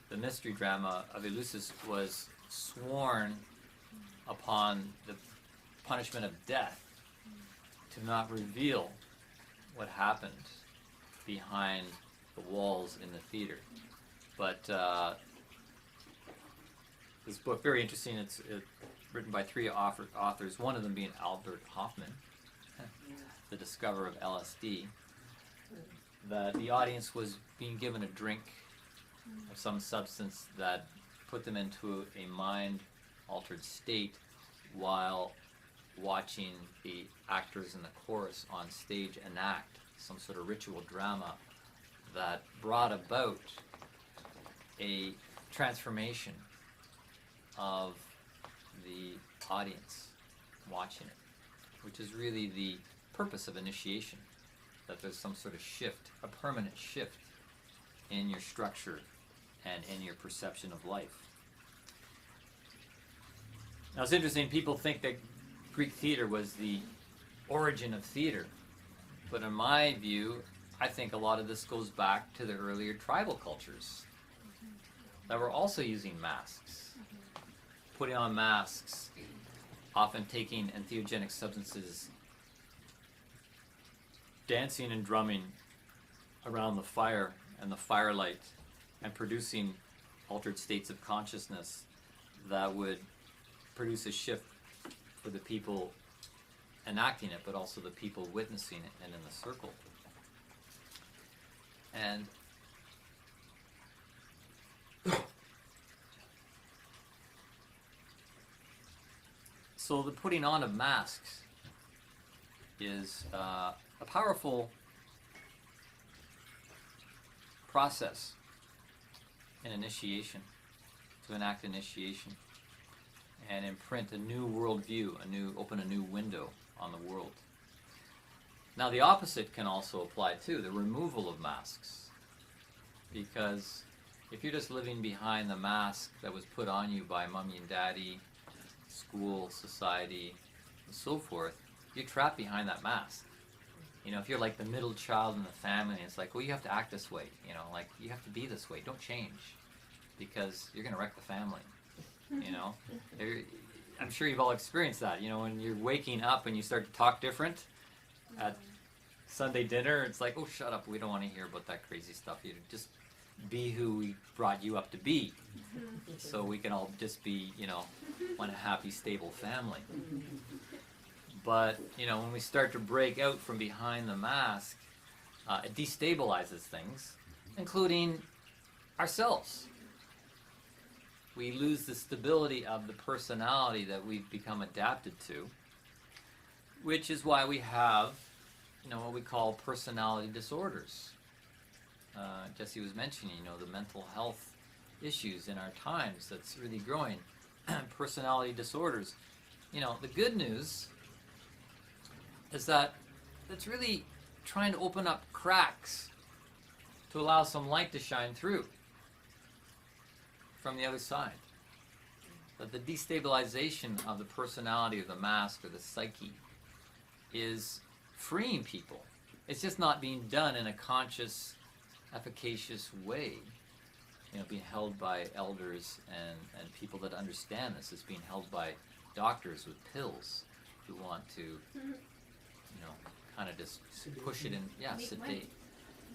the mystery drama of Eleusis was sworn upon the punishment of death to not reveal what happened behind the walls in the theater. But this book, very interesting. It's written by three authors, one of them being Albert Hoffman, the discoverer of LSD. That the audience was being given a drink of some substance that put them into a mind-altered state while watching the actors in the chorus on stage enact some sort of ritual drama that brought about a transformation of the audience watching it, which is really the purpose of initiation, that there's some sort of shift, a permanent shift in your structure and in your perception of life. Now it's interesting, people think that Greek theater was the origin of theater, but in my view, I think a lot of this goes back to the earlier tribal cultures that were also using masks, putting on masks, often taking entheogenic substances, dancing and drumming around the fire and the firelight, and producing altered states of consciousness that would produce a shift for the people enacting it, but also the people witnessing it and in the circle. And so the putting on of masks is a powerful process in initiation, to enact initiation and imprint a new worldview, open a new window on the world. Now the opposite can also apply too, the removal of masks. Because if you're just living behind the mask that was put on you by mommy and daddy, school, society, and so forth, you're trapped behind that mask. You know, if you're like the middle child in the family, it's like, well, you have to act this way, you know, like you have to be this way, don't change, because you're going to wreck the family, you know. I'm sure you've all experienced that, you know, when you're waking up and you start to talk different at Sunday dinner, it's like, oh, shut up, we don't want to hear about that crazy stuff. You just be who we brought you up to be, so we can all just be, you know, one happy, stable family. But, you know, when we start to break out from behind the mask, it destabilizes things, including ourselves. We lose the stability of the personality that we've become adapted to, which is why we have, you know, what we call personality disorders. Jesse was mentioning, you know, the mental health issues in our times that's really growing. Personality disorders. You know, the good news is that it's really trying to open up cracks to allow some light to shine through from the other side. That the destabilization of the personality or the mask or the psyche is freeing people. It's just not being done in a conscious, efficacious way. You know, being held by elders and people that understand this. It's being held by doctors with pills who want to, you know, kind of just push it in, sedate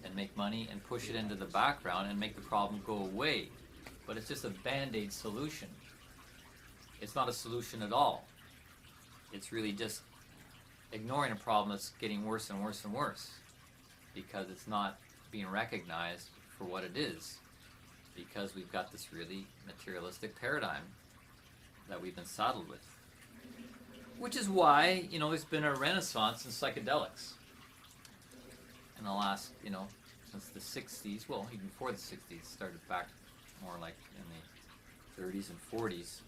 and make money and push it into the background and make the problem go away. But it's just a band-aid solution. It's not a solution at all. It's really just ignoring a problem that's getting worse and worse and worse because it's not being recognized for what it is, because we've got this really materialistic paradigm that we've been saddled with. Which is why, you know, there's been a renaissance in psychedelics in the last, you know, since the 60s, well, even before the 60s, started back more like in the 30s and 40s.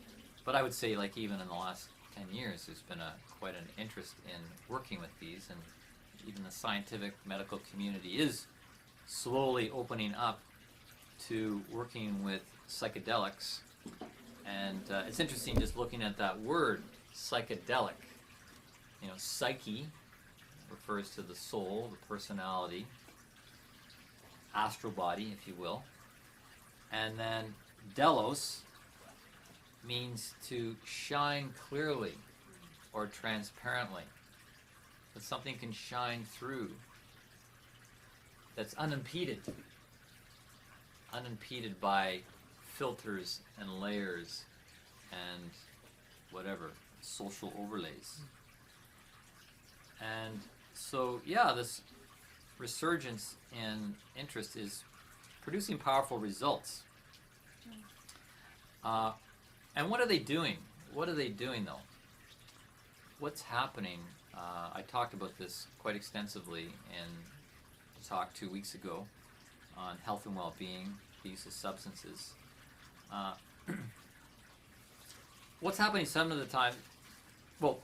But I would say, like, even in the last 10 years, there's been quite an interest in working with these, and even the scientific medical community is slowly opening up to working with psychedelics. And it's interesting just looking at that word, psychedelic. You know, psyche refers to the soul, the personality, astral body, if you will. And then delos means to shine clearly or transparently. That something can shine through that's unimpeded by filters and layers and whatever, social overlays. And so, yeah, this resurgence in interest is producing powerful results. And what are they doing? What are they doing, though? What's happening? I talked about this quite extensively in a talk 2 weeks ago on health and well-being, the use of substances. What's happening some of the time? Well,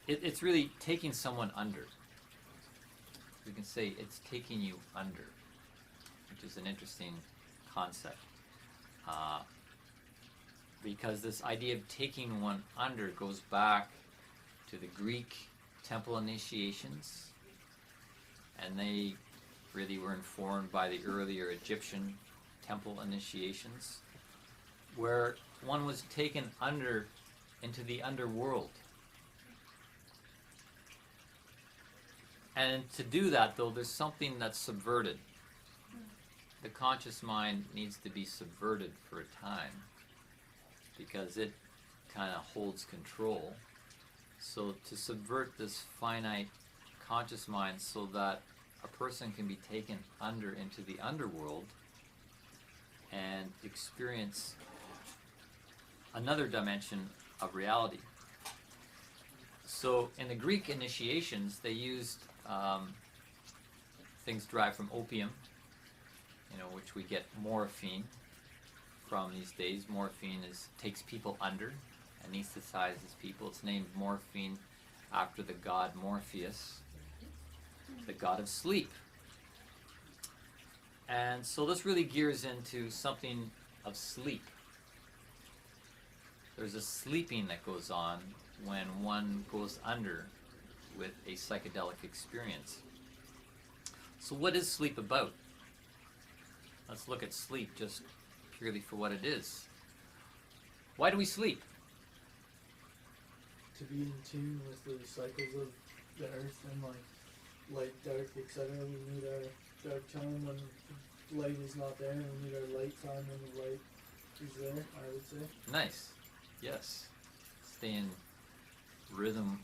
it's really taking someone under. We can say it's taking you under, which is an interesting concept. Because this idea of taking one under goes back to the Greek temple initiations, and they really were informed by the earlier Egyptian temple initiations, where one was taken under into the underworld. And to do that, though, there's something that's subverted. The conscious mind needs to be subverted for a time because it kind of holds control. So to subvert this finite conscious mind so that a person can be taken under into the underworld and experience another dimension of reality. So in the Greek initiations, they used things derived from opium, which we get morphine from these days. Morphine takes people under, anesthetizes people. It's named morphine after the god Morpheus, the god of sleep. And so this really gears into something of sleep. There's a sleeping that goes on when one goes under with a psychedelic experience. So what is sleep about? Let's look at sleep just purely for what it is. Why do we sleep? To be in tune with the cycles of the earth and light, dark, etc. We need our dark time when the light is not there, and we need our light time when the light is there, I would say. Nice. Yes. Stay in rhythm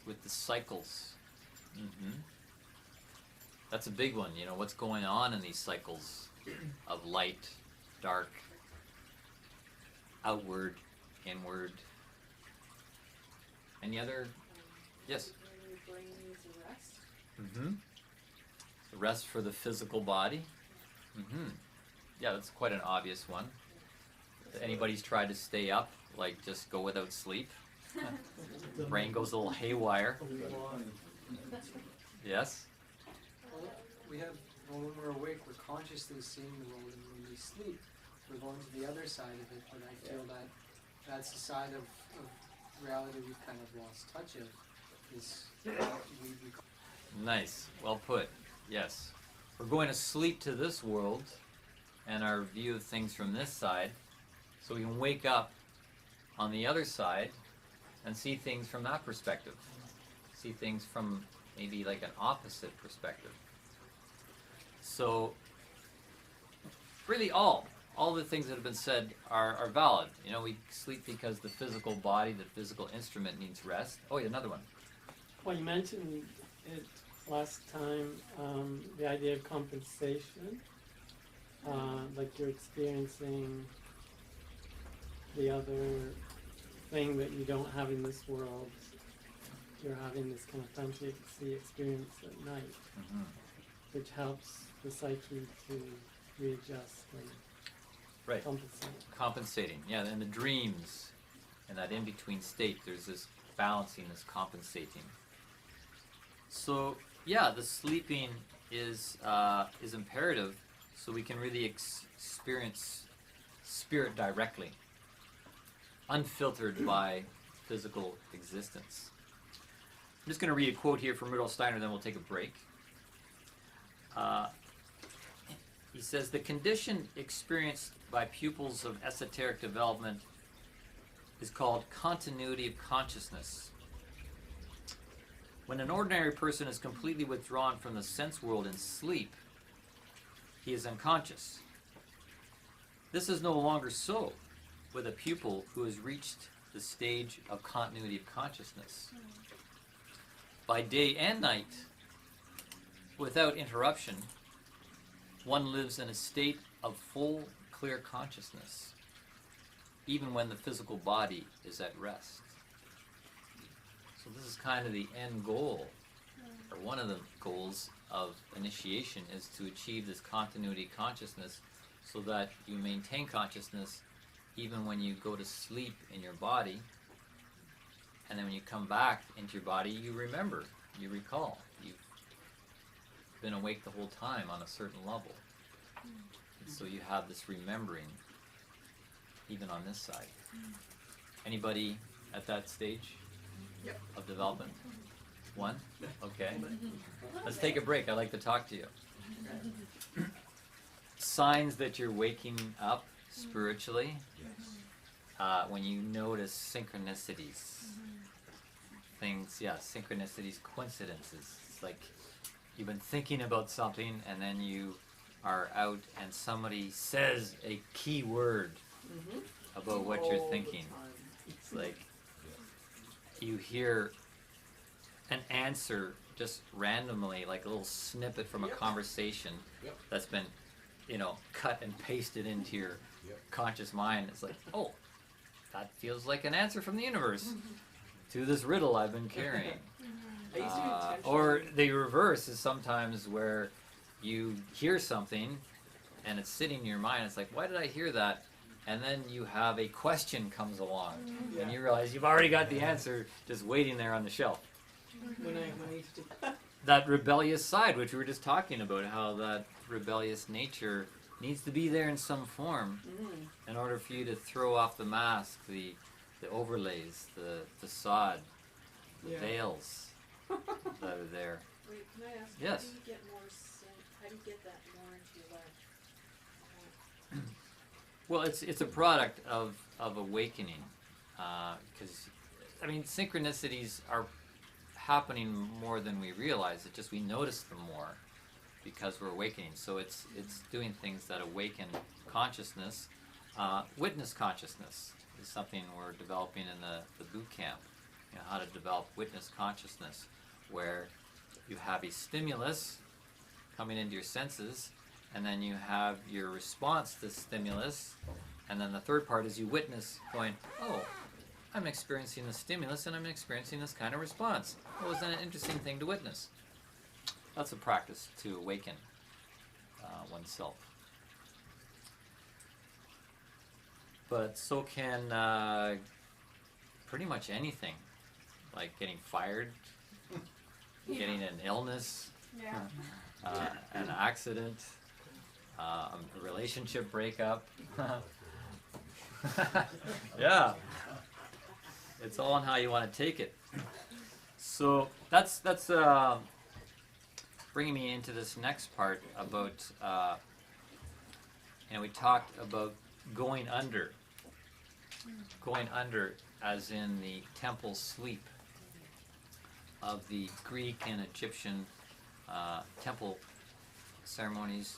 with the cycles. That's a big one. What's going on in these cycles of light, dark, outward, inward. Any other? Yes. Your brain needs a rest. Rest for the physical body. Yeah, that's quite an obvious one. If anybody's tried to stay up, like just go without sleep, brain goes a little haywire. Yes. Well, we have, when we're awake, we're consciously seeing the world, and when we sleep, we're going to the other side of it. But I feel that that's the side of reality we've kind of lost touch of. Is Nice. Well put. Yes. We're going to sleep to this world and our view of things from this side, so we can wake up on the other side and see things from that perspective. See things from maybe like an opposite perspective. So really all the things that have been said are valid. We sleep because the physical body, the physical instrument needs rest. Oh, yeah, another one. Well, you mentioned it last time, the idea of compensation, like you're experiencing the other thing that you don't have in this world. You're having this kind of fantasy experience at night, which helps the psyche to readjust and Right. compensate. Compensating. Yeah, and the dreams and that in-between state, there's this balancing, this compensating. So, yeah, the sleeping is imperative so we can really experience spirit directly, unfiltered by physical existence. I'm just going to read a quote here from Rudolf Steiner, then we'll take a break. He says, the condition experienced by pupils of esoteric development is called continuity of consciousness. When an ordinary person is completely withdrawn from the sense world in sleep, he is unconscious. This is no longer so with a pupil who has reached the stage of continuity of consciousness. By day and night, without interruption, one lives in a state of full, clear consciousness. even when the physical body is at rest. So this is kind of the end goal, or one of the goals of initiation, is to achieve this continuity consciousness so that you maintain consciousness even when you go to sleep in your body, and then when you come back into your body, you remember, you recall. You've been awake the whole time on a certain level. And so you have this remembering even on this side. Anybody at that stage of development? One? Okay. Let's take a break. I'd like to talk to you. Signs that you're waking up spiritually, when you notice synchronicities. Things, synchronicities, coincidences. It's like you've been thinking about something and then you are out and somebody says a key word about what you're thinking. It's like you hear an answer just randomly, like a little snippet from a conversation that's been, cut and pasted into your conscious mind. It's like, oh, that feels like an answer from the universe to this riddle I've been carrying. Or the reverse is sometimes where you hear something and it's sitting in your mind. It's like, why did I hear that? And then you have a question comes along, and you realize you've already got the answer just waiting there on the shelf. That rebellious side, which we were just talking about, how that rebellious nature needs to be there in some form in order for you to throw off the mask, the overlays, the facade, the veils that are there. Wait, can I ask? Yes. How do you get more how do you get that more into your life? Well, it's a product of awakening, because synchronicities are happening more than we realize. It's just we notice them more because we're awakening. So it's doing things that awaken consciousness. Witness consciousness is something we're developing in the boot camp. How to develop witness consciousness, where you have a stimulus coming into your senses, and then you have your response to stimulus, and then the third part is you witness going, oh, I'm experiencing the stimulus and I'm experiencing this kind of response. Well, isn't that an interesting thing to witness? That's a practice to awaken oneself. But so can pretty much anything, like getting fired, getting an illness, an accident, a relationship breakup. Yeah. It's all on how you want to take it. So that's bringing me into this next part about, we talked about going under as in the temple sleep of the Greek and Egyptian temple ceremonies,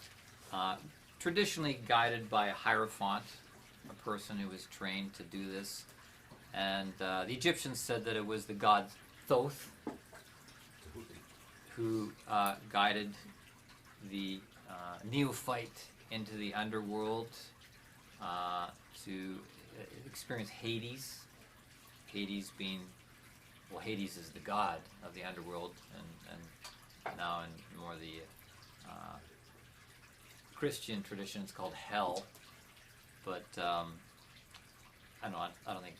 traditionally guided by a hierophant, a person who was trained to do this. And the Egyptians said that it was the god Thoth who guided the neophyte into the underworld to experience Hades. Hades being, Hades is the god of the underworld, and now in more the Christian tradition it's called hell. But I don't think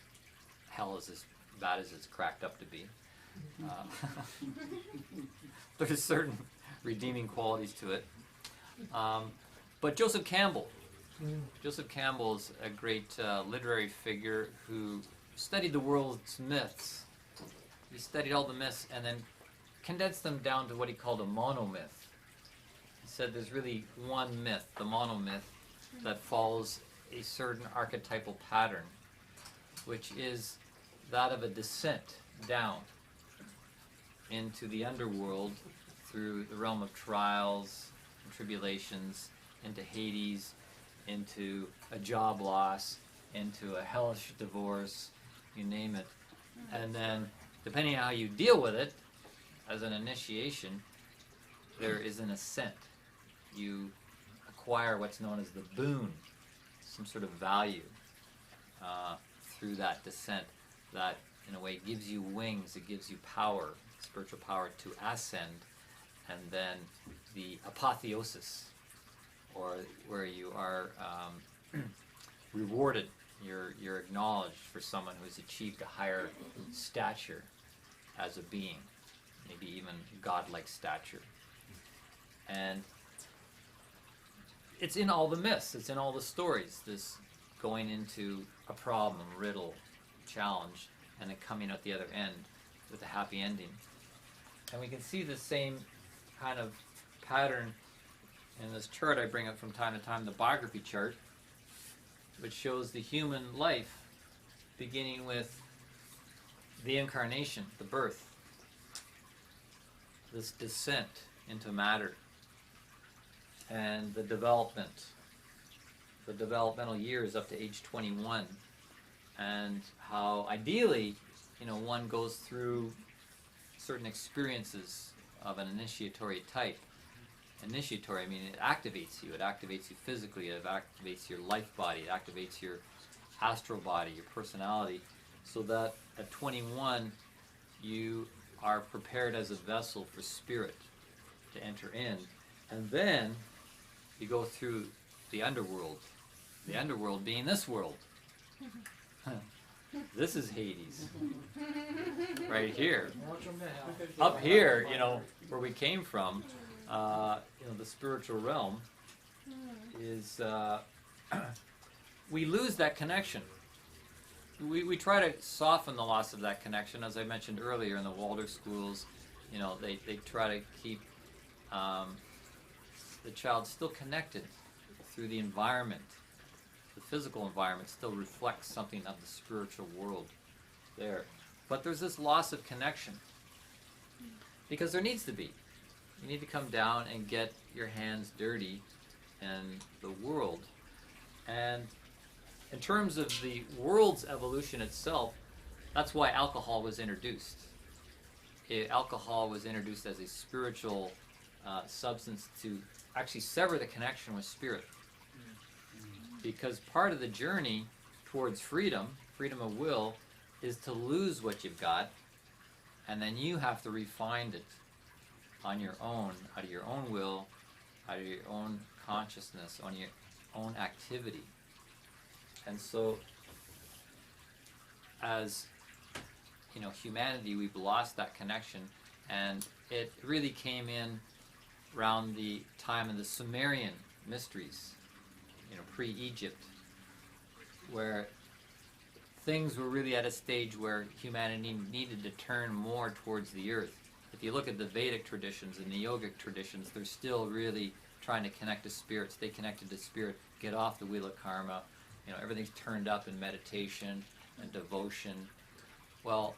hell is as bad as it's cracked up to be. There's certain redeeming qualities to it. But Joseph Campbell is a great literary figure who studied the world's myths. He studied all the myths and then condensed them down to what he called a monomyth. He said there's really one myth, the monomyth, that follows a certain archetypal pattern, which is that of a descent down into the underworld through the realm of trials and tribulations, into Hades, into a job loss, into a hellish divorce, you name it. And then, depending on how you deal with it, as an initiation, there is an ascent. You acquire what's known as the boon, some sort of value. through that descent that, in a way, gives you wings, it gives you power, spiritual power to ascend, and then the apotheosis, or where you are rewarded, you're acknowledged for someone who has achieved a higher stature as a being, maybe even godlike stature. And it's in all the myths, it's in all the stories, this going into a problem, riddle, challenge, and then coming out the other end with a happy ending. And we can see the same kind of pattern in this chart I bring up from time to time, the biography chart, which shows the human life beginning with the incarnation, the birth, this descent into matter, and the development, the developmental years up to age 21, and how ideally, one goes through certain experiences of an initiatory type. Initiatory, I mean, it activates you physically, it activates your life body, it activates your astral body, your personality, so that at 21 you are prepared as a vessel for spirit to enter in. And then you go through the underworld being this world. This is Hades. Right here. Up here, where we came from, the spiritual realm is, we lose that connection. We try to soften the loss of that connection, as I mentioned earlier in the Waldorf schools. They try to keep the child still connected through the environment. The physical environment still reflects something of the spiritual world there. But there's this loss of connection, because there needs to be. You need to come down and get your hands dirty in the world. And in terms of the world's evolution itself, that's why alcohol was introduced. Alcohol was introduced as a spiritual substance to actually sever the connection with spirit. Because part of the journey towards freedom of will, is to lose what you've got, and then you have to refine it on your own, out of your own will, out of your own consciousness, on your own activity. And so, as humanity, we've lost that connection, and it really came in around the time of the Sumerian mysteries, pre-Egypt, where things were really at a stage where humanity needed to turn more towards the earth. If you look at the Vedic traditions and the yogic traditions, they're still really trying to connect to spirit. Stay connected to spirit, get off the wheel of karma. Everything's turned up in meditation and devotion. Well,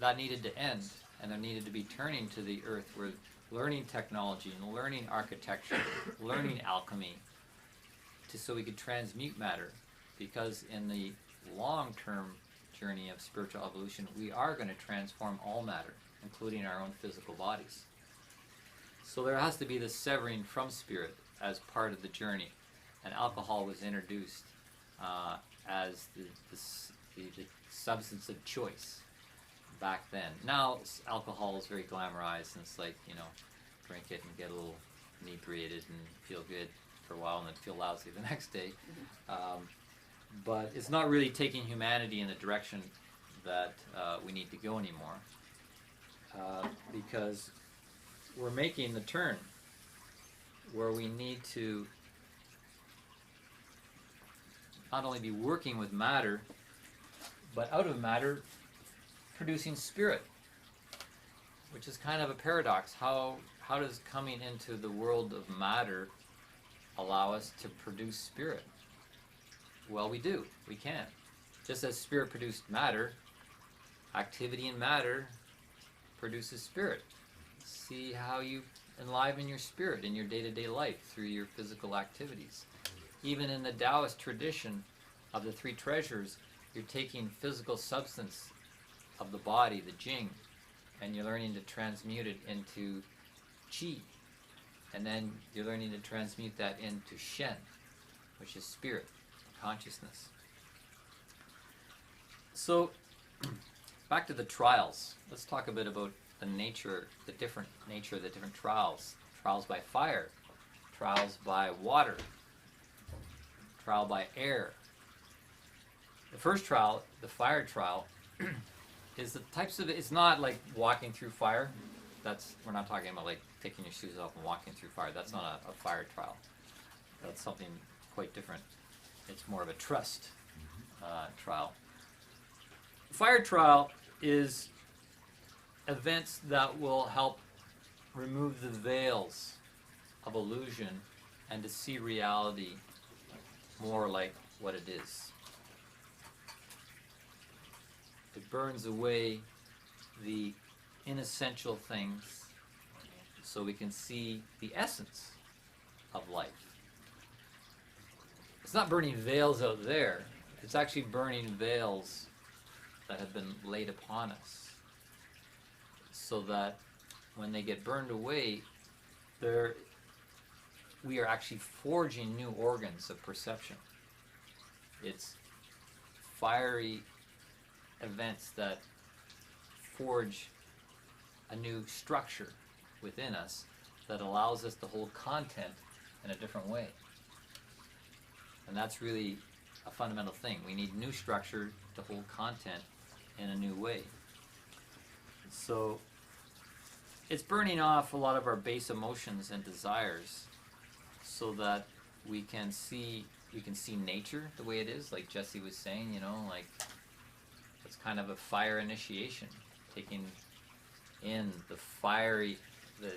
that needed to end, and there needed to be turning to the earth, where learning technology and learning architecture, learning alchemy, so we could transmute matter. Because in the long-term journey of spiritual evolution, we are going to transform all matter, including our own physical bodies. So there has to be this severing from spirit as part of the journey. And alcohol was introduced as the substance of choice back then. Now alcohol is very glamorized, and it's like, drink it and get a little inebriated and feel good for a while and then feel lousy the next day. But it's not really taking humanity in the direction that we need to go anymore, because we're making the turn where we need to not only be working with matter, but out of matter producing spirit, which is kind of a paradox. How does coming into the world of matter allow us to produce spirit? Well, we do. We can. Just as spirit produced matter, activity in matter produces spirit. See how you enliven your spirit in your day-to-day life through your physical activities. Even in the Taoist tradition of the three treasures, you're taking physical substance of the body, the Jing, and you're learning to transmute it into Qi. And then you're learning to transmute that into Shen, which is spirit, consciousness. So, back to the trials. Let's talk a bit about the different nature of the different trials. Trials by fire, trials by water, trial by air. The first trial, the fire trial, is the types of, it's not like walking through fire. We're not talking about like taking your shoes off and walking through fire. That's not a fire trial. That's something quite different. It's more of a trust trial. Fire trial is events that will help remove the veils of illusion and to see reality more like what it is. It burns away the inessential things so we can see the essence of life. It's not burning veils out there, it's actually burning veils that have been laid upon us, so that when they get burned away, we are actually forging new organs of perception. It's fiery events that forge a new structure within us that allows us to hold content in a different way. And that's really a fundamental thing. We need new structure to hold content in a new way. So it's burning off a lot of our base emotions and desires so that we can see nature the way it is, like Jesse was saying, like it's kind of a fire initiation, taking in the fiery, the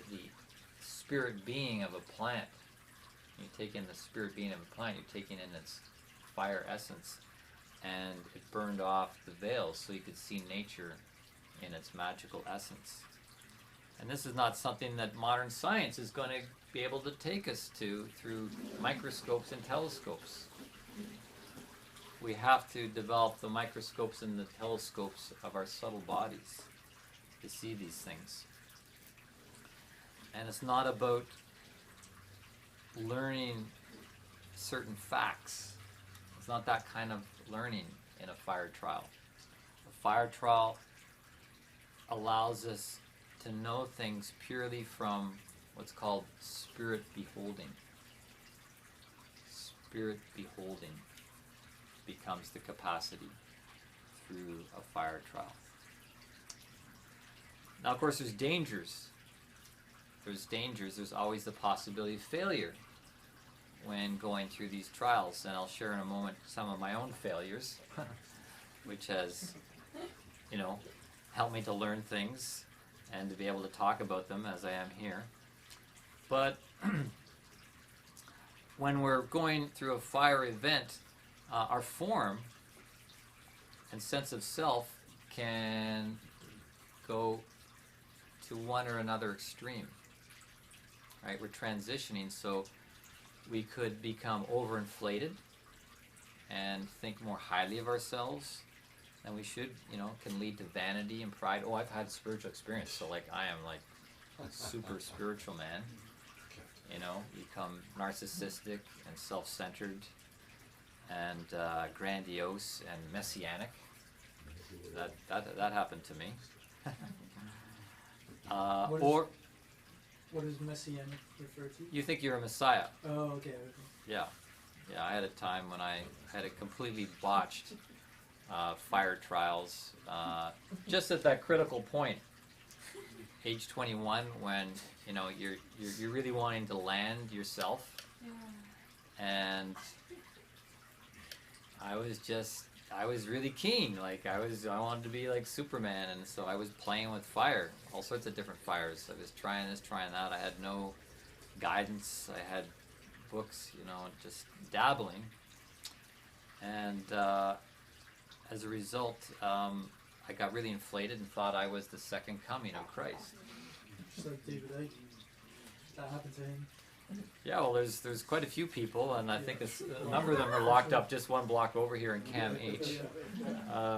spirit being of a plant. You take in the spirit being of a plant, you're taking in its fire essence, and it burned off the veils so you could see nature in its magical essence. And this is not something that modern science is going to be able to take us to through microscopes and telescopes. We have to develop the microscopes and the telescopes of our subtle bodies to see these things. And it's not about learning certain facts. It's not that kind of learning in a fire trial. A fire trial allows us to know things purely from what's called spirit beholding. Spirit beholding becomes the capacity through a fire trial. Now, of course, there's dangers. There's always the possibility of failure when going through these trials, and I'll share in a moment some of my own failures, which has, helped me to learn things and to be able to talk about them as I am here. But when we're going through a fire event, our form and sense of self can go to one or another extreme. Right? We're transitioning, so we could become overinflated and think more highly of ourselves than we should, can lead to vanity and pride. Oh, I've had spiritual experience, so I am a super spiritual man. Become narcissistic and self-centered and grandiose and messianic. That happened to me. What does messianic refer to? You think you're a messiah. Oh, okay. Yeah, I had a time when I had a completely botched fire trials, just at that critical point, age 21, when you're really wanting to land yourself, and I was really keen. I wanted to be like Superman, and so I was playing with fire, all sorts of different fires. I was trying this, trying that. I had no guidance. I had books, just dabbling. And as a result, I got really inflated and thought I was the second coming of Christ. Just like David Icke. That happened to him. Yeah, well, there's quite a few people, and I think a number of them are locked up just one block over here in Cam H.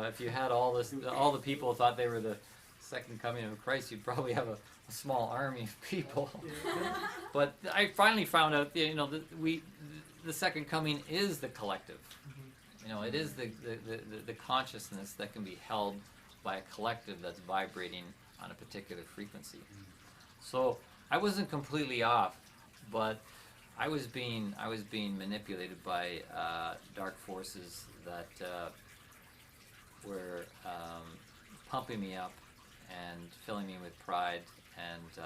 If you had all the people who thought they were the second coming of Christ, you'd probably have a small army of people. But I finally found out, the second coming is the collective. It is the consciousness that can be held by a collective that's vibrating on a particular frequency. So I wasn't completely off, but I was being manipulated by dark forces that were pumping me up and filling me with pride, and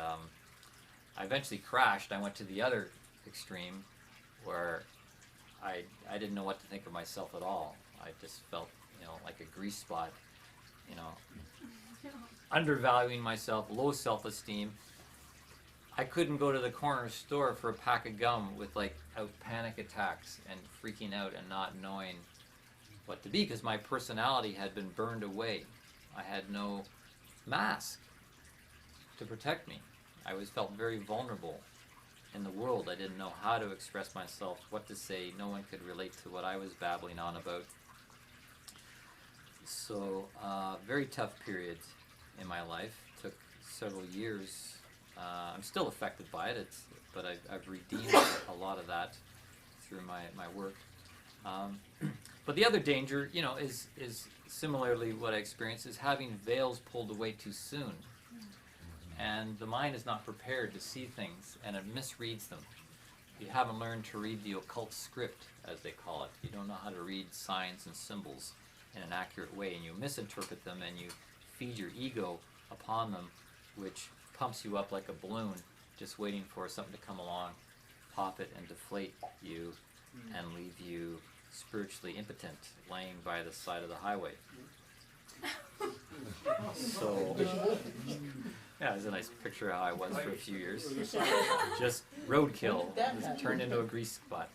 I eventually crashed. I went to the other extreme where I didn't know what to think of myself at all. I just felt, like a grease spot, undervaluing myself, low self-esteem. I couldn't go to the corner store for a pack of gum with panic attacks and freaking out and not knowing what to be, because my personality had been burned away. I had no mask to protect me. I felt very vulnerable in the world. I didn't know how to express myself, what to say. No one could relate to what I was babbling on about. So, very tough period in my life. Took several years. I'm still affected by it, but I've redeemed a lot of that through my work. But the other danger, is similarly what I experienced, is having veils pulled away too soon. And the mind is not prepared to see things, and it misreads them. You haven't learned to read the occult script, as they call it. You don't know how to read signs and symbols in an accurate way, and you misinterpret them, and you feed your ego upon them, which pumps you up like a balloon, just waiting for something to come along, pop it, and deflate you, and leave you spiritually impotent, laying by the side of the highway. So, yeah, there's a nice picture of how I was for a few years. Just roadkill. Just turned into a grease spot.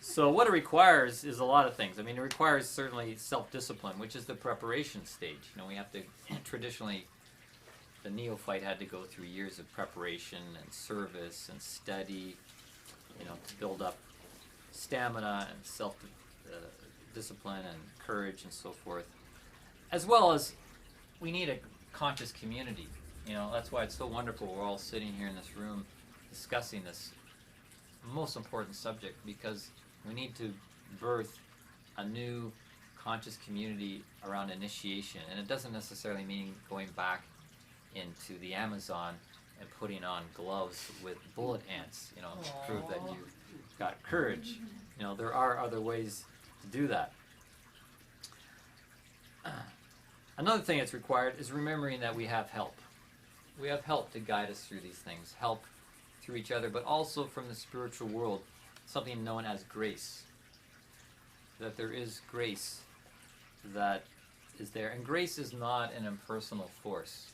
So what it requires is a lot of things. It requires certainly self-discipline, which is the preparation stage. We have to, traditionally, the neophyte had to go through years of preparation and service and study, to build up stamina and self-discipline and courage and so forth. As well as we need a conscious community. That's why it's so wonderful we're all sitting here in this room discussing this most important subject, because we need to birth a new conscious community around initiation. And it doesn't necessarily mean going back into the Amazon and putting on gloves with bullet ants, to prove that you've got courage. There are other ways to do that. Another thing that's required is remembering that we have help. We have help to guide us through these things, help through each other, but also from the spiritual world, something known as grace. That there is grace that is there. And grace is not an impersonal force.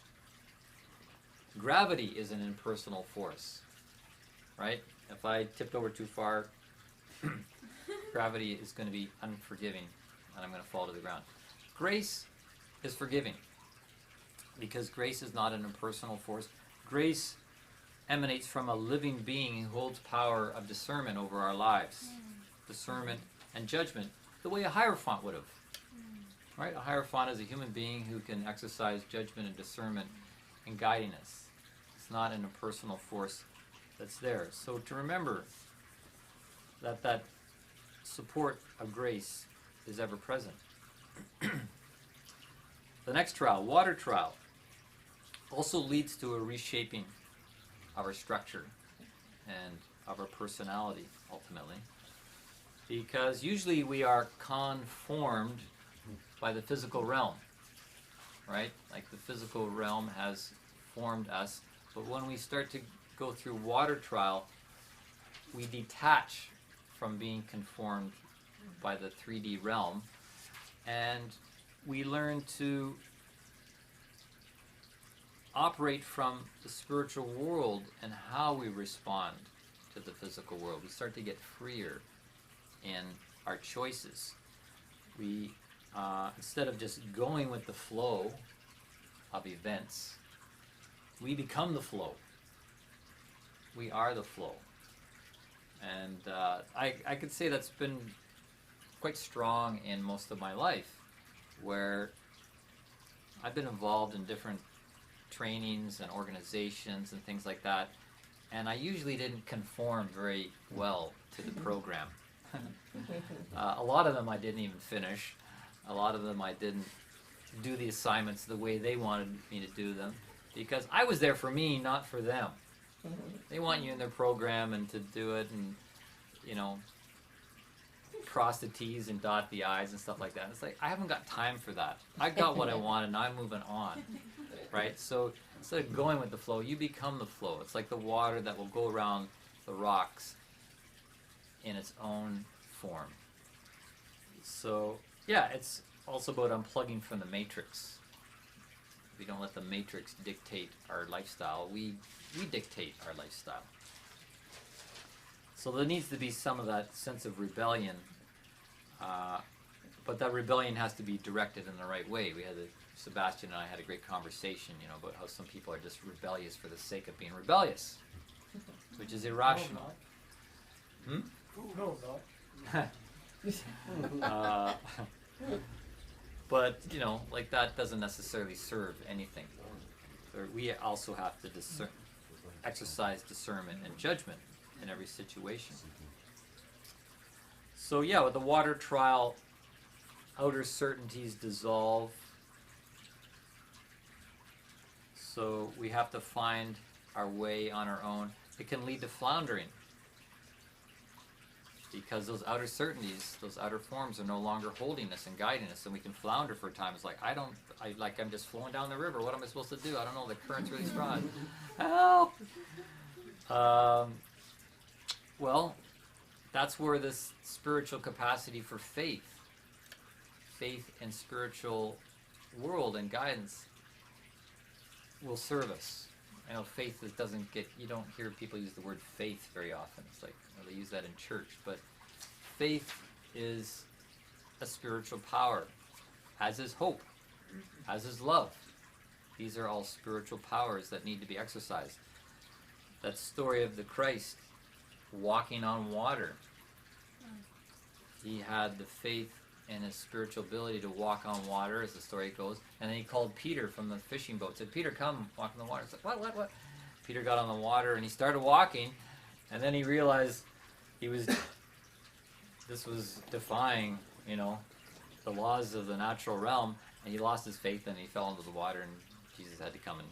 Gravity is an impersonal force, right? If I tipped over too far, gravity is going to be unforgiving, and I'm going to fall to the ground. Grace is forgiving, because grace is not an impersonal force. Grace emanates from a living being who holds power of discernment over our lives. Discernment and judgment, the way a Hierophant would have. Right? A Hierophant is a human being who can exercise judgment and discernment in guiding us. It's not an impersonal force that's there. So to remember that support of grace is ever present. The next trial, water trial, also leads to a reshaping of our structure and of our personality, ultimately. Because usually we are conformed by the physical realm, right? Like the physical realm has formed us, but when we start to go through water trial, we detach from being conformed by the 3D realm, and we learn to operate from the spiritual world and how we respond to the physical world. We start to get freer in our choices. We, instead of just going with the flow of events, we become the flow. We are the flow. And I could say that's been quite strong in most of my life, where I've been involved in different trainings and organizations and things like that, and I usually didn't conform very well to the program. A lot of them I didn't even finish. A lot of them I didn't do the assignments the way they wanted me to do them, because I was there for me, not for them. They want you in their program and to do it and, you know, cross the T's and dot the I's and stuff like that. It's like, I haven't got time for that. I got what I want and I'm moving on, right? So instead of going with the flow, you become the flow. It's like the water that will go around the rocks in its own form. So yeah, it's also about unplugging from the matrix. We don't let the matrix dictate our lifestyle. We dictate our lifestyle. So there needs to be some of that sense of rebellion, but that rebellion has to be directed in the right way. Sebastian and I had a great conversation, you know, about how some people are just rebellious for the sake of being rebellious, which is irrational. No, not. But, you know, like that doesn't necessarily serve anything. We also have to exercise discernment and judgment in every situation. So yeah, with the water trial, outer certainties dissolve. So we have to find our way on our own. It can lead to floundering, because those outer certainties, those outer forms are no longer holding us and guiding us, and we can flounder for a time. It's like, I'm just flowing down the river. What am I supposed to do? I don't know. The current's really strong. Help! Well, that's where this spiritual capacity for faith in spiritual world and guidance will serve us. I know faith doesn't get, you don't hear people use the word faith very often. It's like, well, they use that in church, but faith is a spiritual power, as is hope, as is love. These are all spiritual powers that need to be exercised. That story of the Christ walking on water. He had the faith and his spiritual ability to walk on water, as the story goes, and then he called Peter from the fishing boat, said, Peter, come, walk on the water. It's like, what? Peter got on the water and he started walking, and then he realized this was defying, you know, the laws of the natural realm, and he lost his faith and he fell into the water, and Jesus had to come and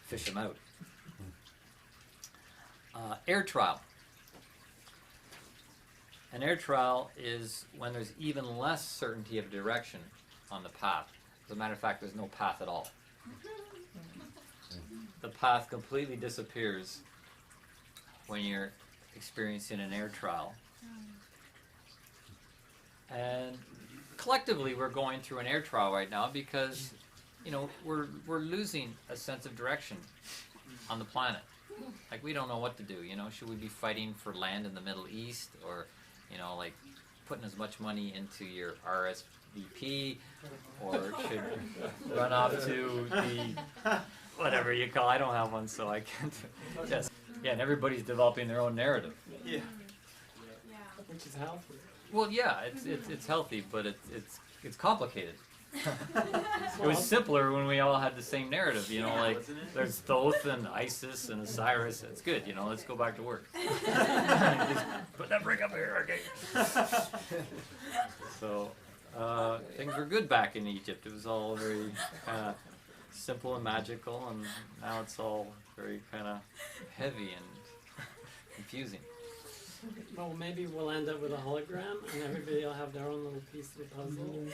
fish him out. Air trial. An air trial is when there's even less certainty of direction on the path. As a matter of fact, there's no path at all. The path completely disappears when you're experiencing an air trial. And collectively, we're going through an air trial right now because, you know, we're losing a sense of direction on the planet. Like, we don't know what to do, you know. Should we be fighting for land in the Middle East, or, you know, like putting as much money into your RSVP, or should run off to the whatever you call, I don't have one, so I can't. Yes. Yeah, and everybody's developing their own narrative. Yeah. Which is healthy. Well, yeah, it's healthy, but it's complicated. It was simpler when we all had the same narrative, you know, like there's Thoth and Isis and Osiris. It's good, you know, let's go back to work. Just put that brick up here, okay. So things were good back in Egypt. It was all very kind of simple and magical, and now it's all very kind of heavy and confusing. Well, maybe we'll end up with a hologram, and everybody will have their own little piece of the puzzle,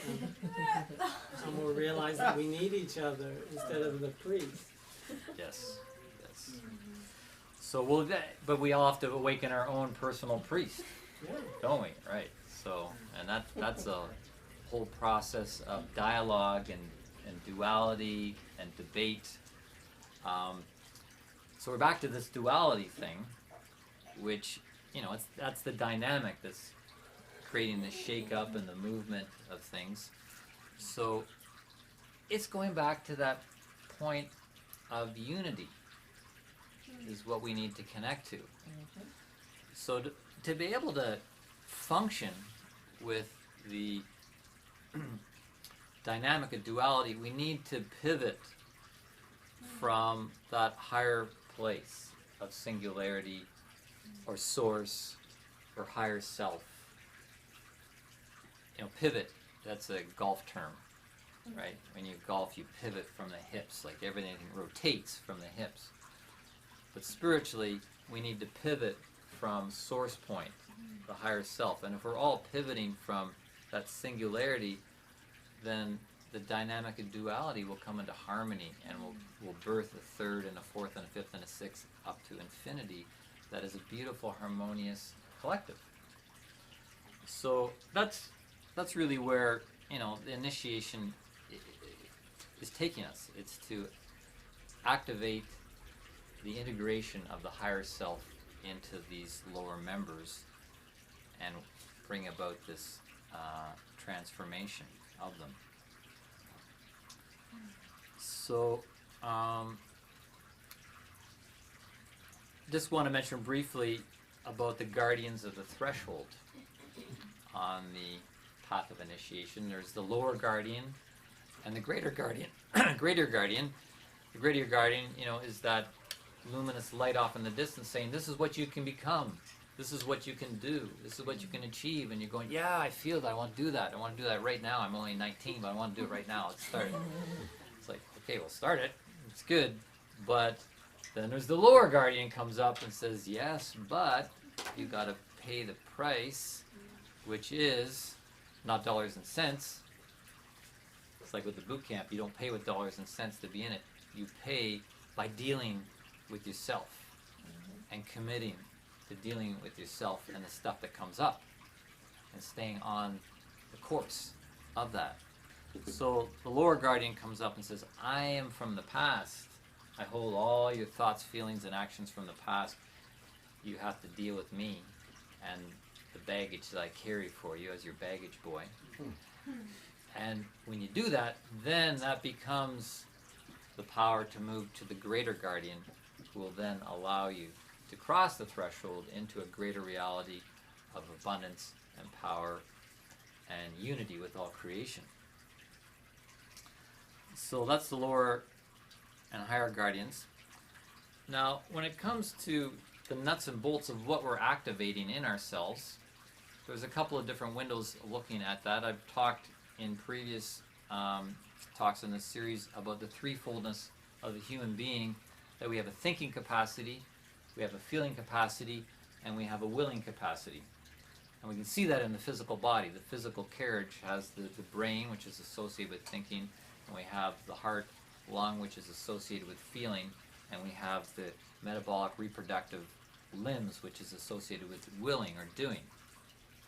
and we'll realize that we need each other instead of the priest. Yes. So but we all have to awaken our own personal priest, don't we? Right. So, and that's a whole process of dialogue and duality and debate. So we're back to this duality thing, which, you know, that's the dynamic that's creating the shake-up and the movement of things. So it's going back to that point of unity is what we need to connect to. So to be able to function with the dynamic of duality, we need to pivot from that higher place of singularity or source or higher self. Pivot, that's a golf term, right? When you golf, you pivot from the hips, like everything rotates from the hips. But spiritually, we need to pivot from source point, the higher self. And if we're all pivoting from that singularity, then the dynamic of duality will come into harmony, and will birth a third and a fourth and a fifth and a sixth up to infinity. That is a beautiful, harmonious collective. So that's really where the initiation is taking us. It's to activate the integration of the higher self into these lower members and bring about this transformation of them. So, just want to mention briefly about the guardians of the threshold on the path of initiation. There's the lower guardian and the greater guardian. Greater guardian. The greater guardian, is that luminous light off in the distance saying, this is what you can become. This is what you can do. This is what you can achieve. And you're going, yeah, I feel that. I want to do that. I want to do that right now. I'm only 19, but I want to do it right now. Let's start it. It's like, okay, we'll start it. It's good. But then there's the lower guardian comes up and says, yes, but you got to pay the price, which is not dollars and cents. It's like with the boot camp. You don't pay with dollars and cents to be in it. You pay by dealing with yourself and committing to dealing with yourself and the stuff that comes up and staying on the course of that. So the lower guardian comes up and says, I am from the past. I hold all your thoughts, feelings, and actions from the past. You have to deal with me and the baggage that I carry for you as your baggage boy. And when you do that, then that becomes the power to move to the greater guardian, who will then allow you to cross the threshold into a greater reality of abundance and power and unity with all creation. So that's the lower and higher guardians. Now, when it comes to the nuts and bolts of what we're activating in ourselves, there's a couple of different windows looking at that. I've talked in previous talks in this series about the threefoldness of the human being, that we have a thinking capacity, we have a feeling capacity, and we have a willing capacity. And we can see that in the physical body. The physical carriage has the brain, which is associated with thinking, and we have the heart, lung, which is associated with feeling, and we have the metabolic reproductive limbs, which is associated with willing or doing.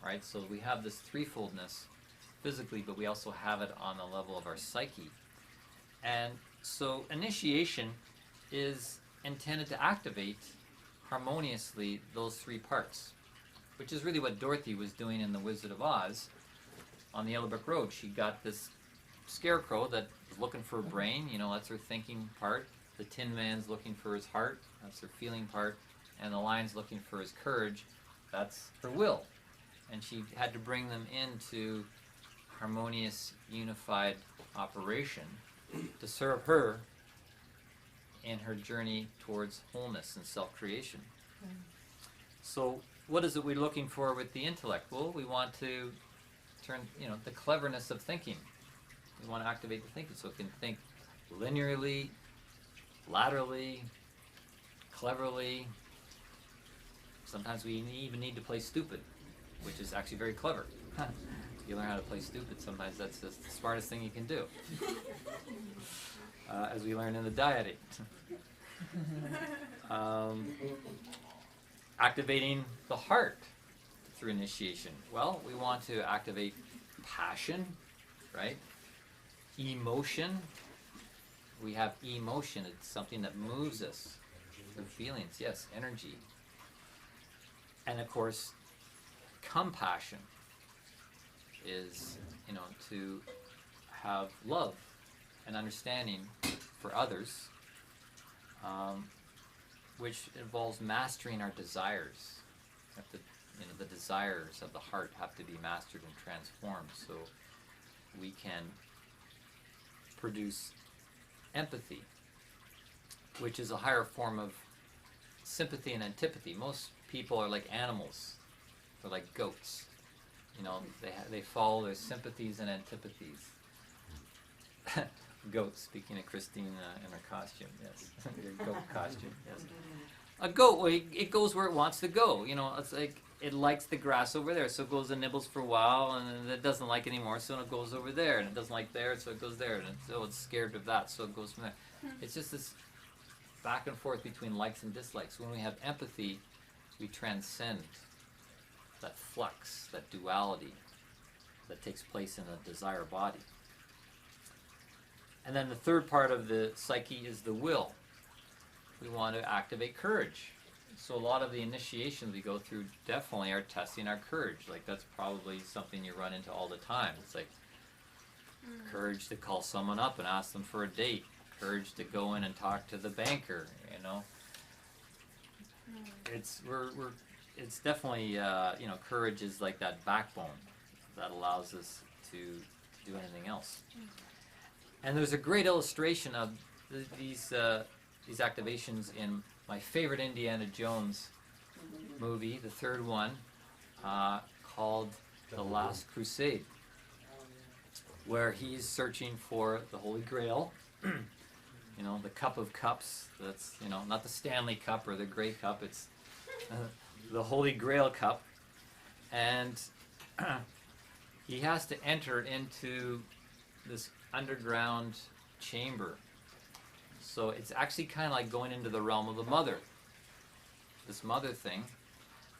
Right? So we have this threefoldness physically, but we also have it on the level of our psyche. And so initiation is intended to activate harmoniously those three parts, which is really what Dorothy was doing in The Wizard of Oz on the Yellow Brick Road. She got this scarecrow that was looking for a brain, that's her thinking part. The Tin Man's looking for his heart, that's her feeling part. And the lion's looking for his courage, that's her will. And she had to bring them into harmonious, unified operation to serve her in her journey towards wholeness and self-creation. So what is it we're looking for with the intellect? Well, we want to turn, the cleverness of thinking. We want to activate the thinking so it can think linearly, laterally, cleverly. Sometimes we even need to play stupid, which is actually very clever. You learn how to play stupid, sometimes that's the smartest thing you can do. As we learn in the deity. Activating the heart through initiation. Well, we want to activate passion, right? Emotion. We have emotion. It's something that moves us through feelings. Yes, energy. And of course, compassion is, to have love and understanding for others, which involves mastering our desires. The desires of the heart have to be mastered and transformed so we can produce empathy, which is a higher form of sympathy and antipathy. Most people are like animals. They're like goats. You know, they follow their sympathies and antipathies. Goat, speaking of Christine in her costume, yes. Your goat costume, yes. A goat, well, it goes where it wants to go. You know, it's like it likes the grass over there, so it goes and nibbles for a while, and then it doesn't like it anymore, so it goes over there, and it doesn't like there, so it goes there, and so it's scared of that, so it goes from there. It's just this back and forth between likes and dislikes. When we have empathy, we transcend that flux, that duality that takes place in a desire body. And then the third part of the psyche is the will. We want to activate courage. So a lot of the initiations we go through definitely are testing our courage. Like that's probably something you run into all the time. It's like courage to call someone up and ask them for a date. Courage to go in and talk to the banker, you know. It's it's definitely you know, courage is like that backbone that allows us to do anything else. And there's a great illustration of these activations in my favorite Indiana Jones movie, the third one, called The Last Crusade, where he's searching for the Holy Grail, you know, the Cup of Cups. That's, you know, not the Stanley Cup or the Grey Cup, it's the Holy Grail Cup. And he has to enter into this underground chamber. So it's actually kind of like going into the realm of the mother, this mother thing.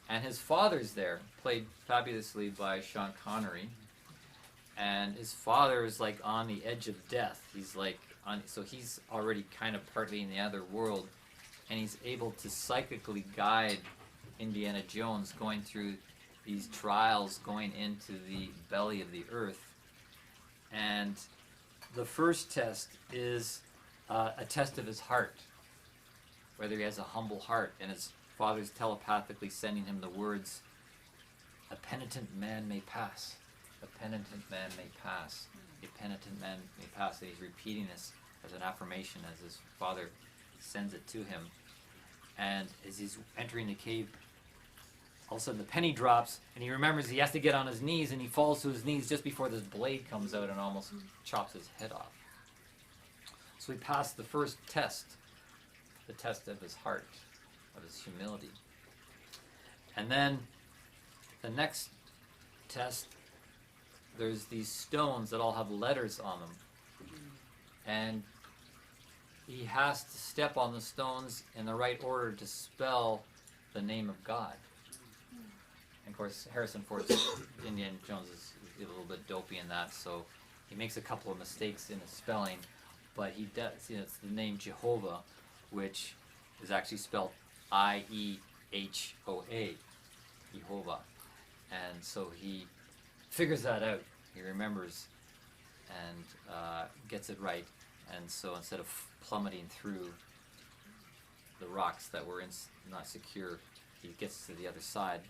And his father's there, played fabulously by Sean Connery. And his father is like on the edge of death. He's like on, so he's already kind of partly in the other world, and he's able to psychically guide Indiana Jones going through these trials, going into the belly of the earth. And the first test is a test of his heart, whether he has a humble heart, and his father's telepathically sending him the words, "A penitent man may pass, a penitent man may pass, a penitent man may pass." And he's repeating this as an affirmation as his father sends it to him. And as he's entering the cave, all of a sudden the penny drops, and he remembers he has to get on his knees, and he falls to his knees just before this blade comes out and almost chops his head off. So he passed the first test, the test of his heart, of his humility. And then the next test, there's these stones that all have letters on them. And he has to step on the stones in the right order to spell the name of God. And of course, Harrison Ford's Indiana Jones is a little bit dopey in that, so he makes a couple of mistakes in the spelling, but he does, you know, it's the name Jehovah, which is actually spelled I-E-H-O-A, Jehovah. And so he figures that out, he remembers, and gets it right. And so instead of plummeting through the rocks that were not secure, he gets to the other side.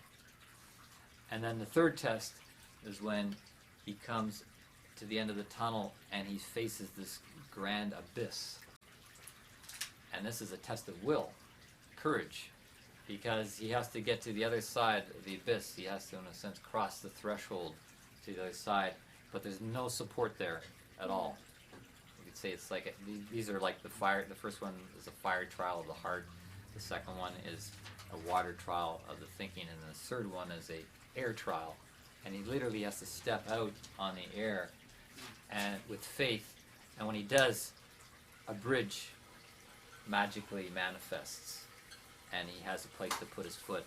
And then the third test is when he comes to the end of the tunnel and he faces this grand abyss. And this is a test of will, courage, because he has to get to the other side of the abyss. He has to, in a sense, cross the threshold to the other side, but there's no support there at all. You could say it's like, these are like the fire. The first one is a fire trial of the heart. The second one is a water trial of the thinking, and the third one is a air trial. And he literally has to step out on the air and with faith, and when he does, a bridge magically manifests, and he has a place to put his foot,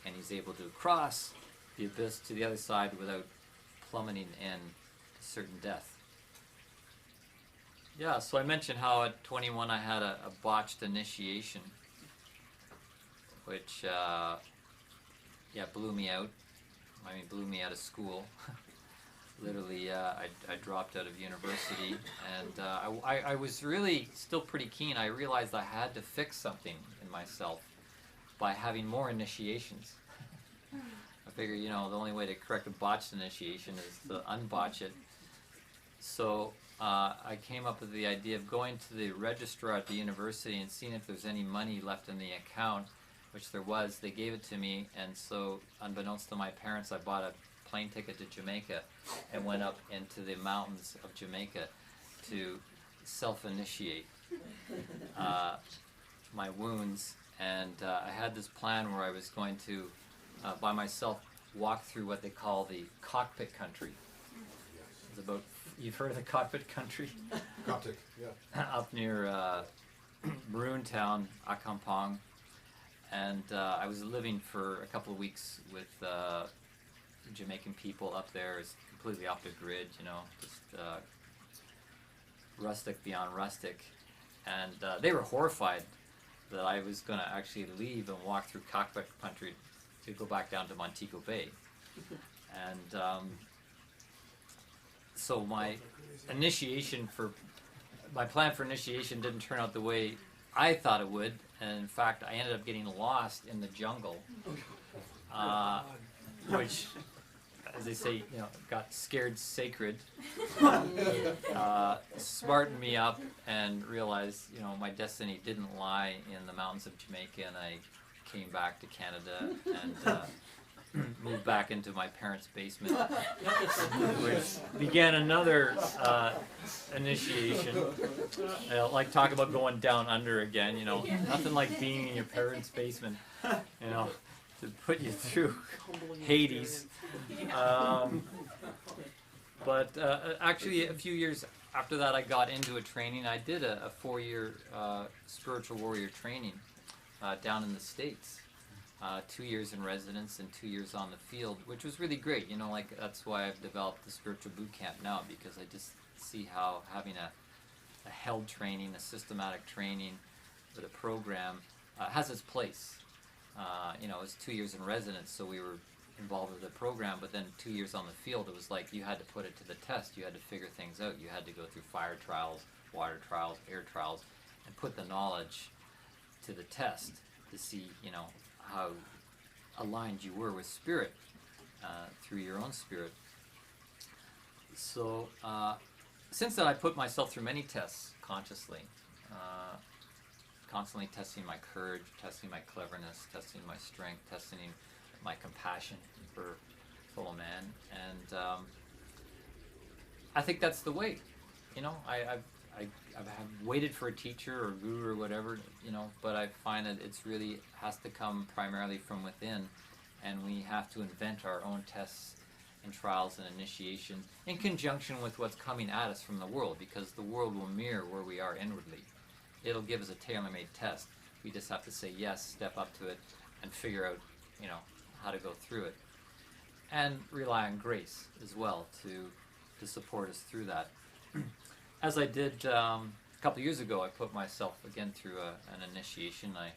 and he's able to cross the abyss to the other side without plummeting in to certain death. Yeah, so I mentioned how at 21 I had a botched initiation, which blew me out. I mean, blew me out of school. Literally, I dropped out of university, and I was really still pretty keen. I realized I had to fix something in myself by having more initiations. I figured, you know, the only way to correct a botched initiation is to unbotch it. So I came up with the idea of going to the registrar at the university and seeing if there's any money left in the account which there was, they gave it to me, and so unbeknownst to my parents, I bought a plane ticket to Jamaica and went up into the mountains of Jamaica to self-initiate my wounds, and I had this plan where I was going to, by myself, walk through what they call the cockpit country. It's about, you've heard of the cockpit country? Coptic, yeah. Up near Maroon Town, Akampong, and I was living for a couple of weeks with Jamaican people up there. It's completely off the grid, you know, just rustic beyond rustic, and they were horrified that I was going to actually leave and walk through cockpit country to go back down to Montego Bay, and so my plan for initiation didn't turn out the way I thought it would, and in fact I ended up getting lost in the jungle, which, as they say, you know, got scared sacred, smartened me up and realized, you know, my destiny didn't lie in the mountains of Jamaica, and I came back to Canada and moved back into my parents' basement, which began another initiation. Like, talk about going down under again, you know, nothing like being in your parents' basement, you know, to put you through Hades. But actually, a few years after that, I got into a training. I did a 4-year spiritual warrior training down in the States. 2 years in residence and 2 years on the field, which was really great. You know, like, that's why I've developed the spiritual boot camp now, because I just see how having a held training, a systematic training with a program has its place. You know, it was 2 years in residence, so we were involved with the program, but then 2 years on the field, it was like you had to put it to the test. You had to figure things out. You had to go through fire trials, water trials, air trials, and put the knowledge to the test to see, you know, how aligned you were with spirit through your own spirit. So since then, I put myself through many tests consciously, constantly testing my courage, testing my cleverness, testing my strength, testing my compassion for fellow man, and I think that's the way. You know, I've waited for a teacher or guru or whatever, you know, but I find that it's really has to come primarily from within, and we have to invent our own tests and trials and initiation in conjunction with what's coming at us from the world, because the world will mirror where we are inwardly. It'll give us a tailor-made test. We just have to say yes, step up to it, and figure out, you know, how to go through it, and rely on grace as well to support us through that. As I did a couple of years ago, I put myself again through an initiation. I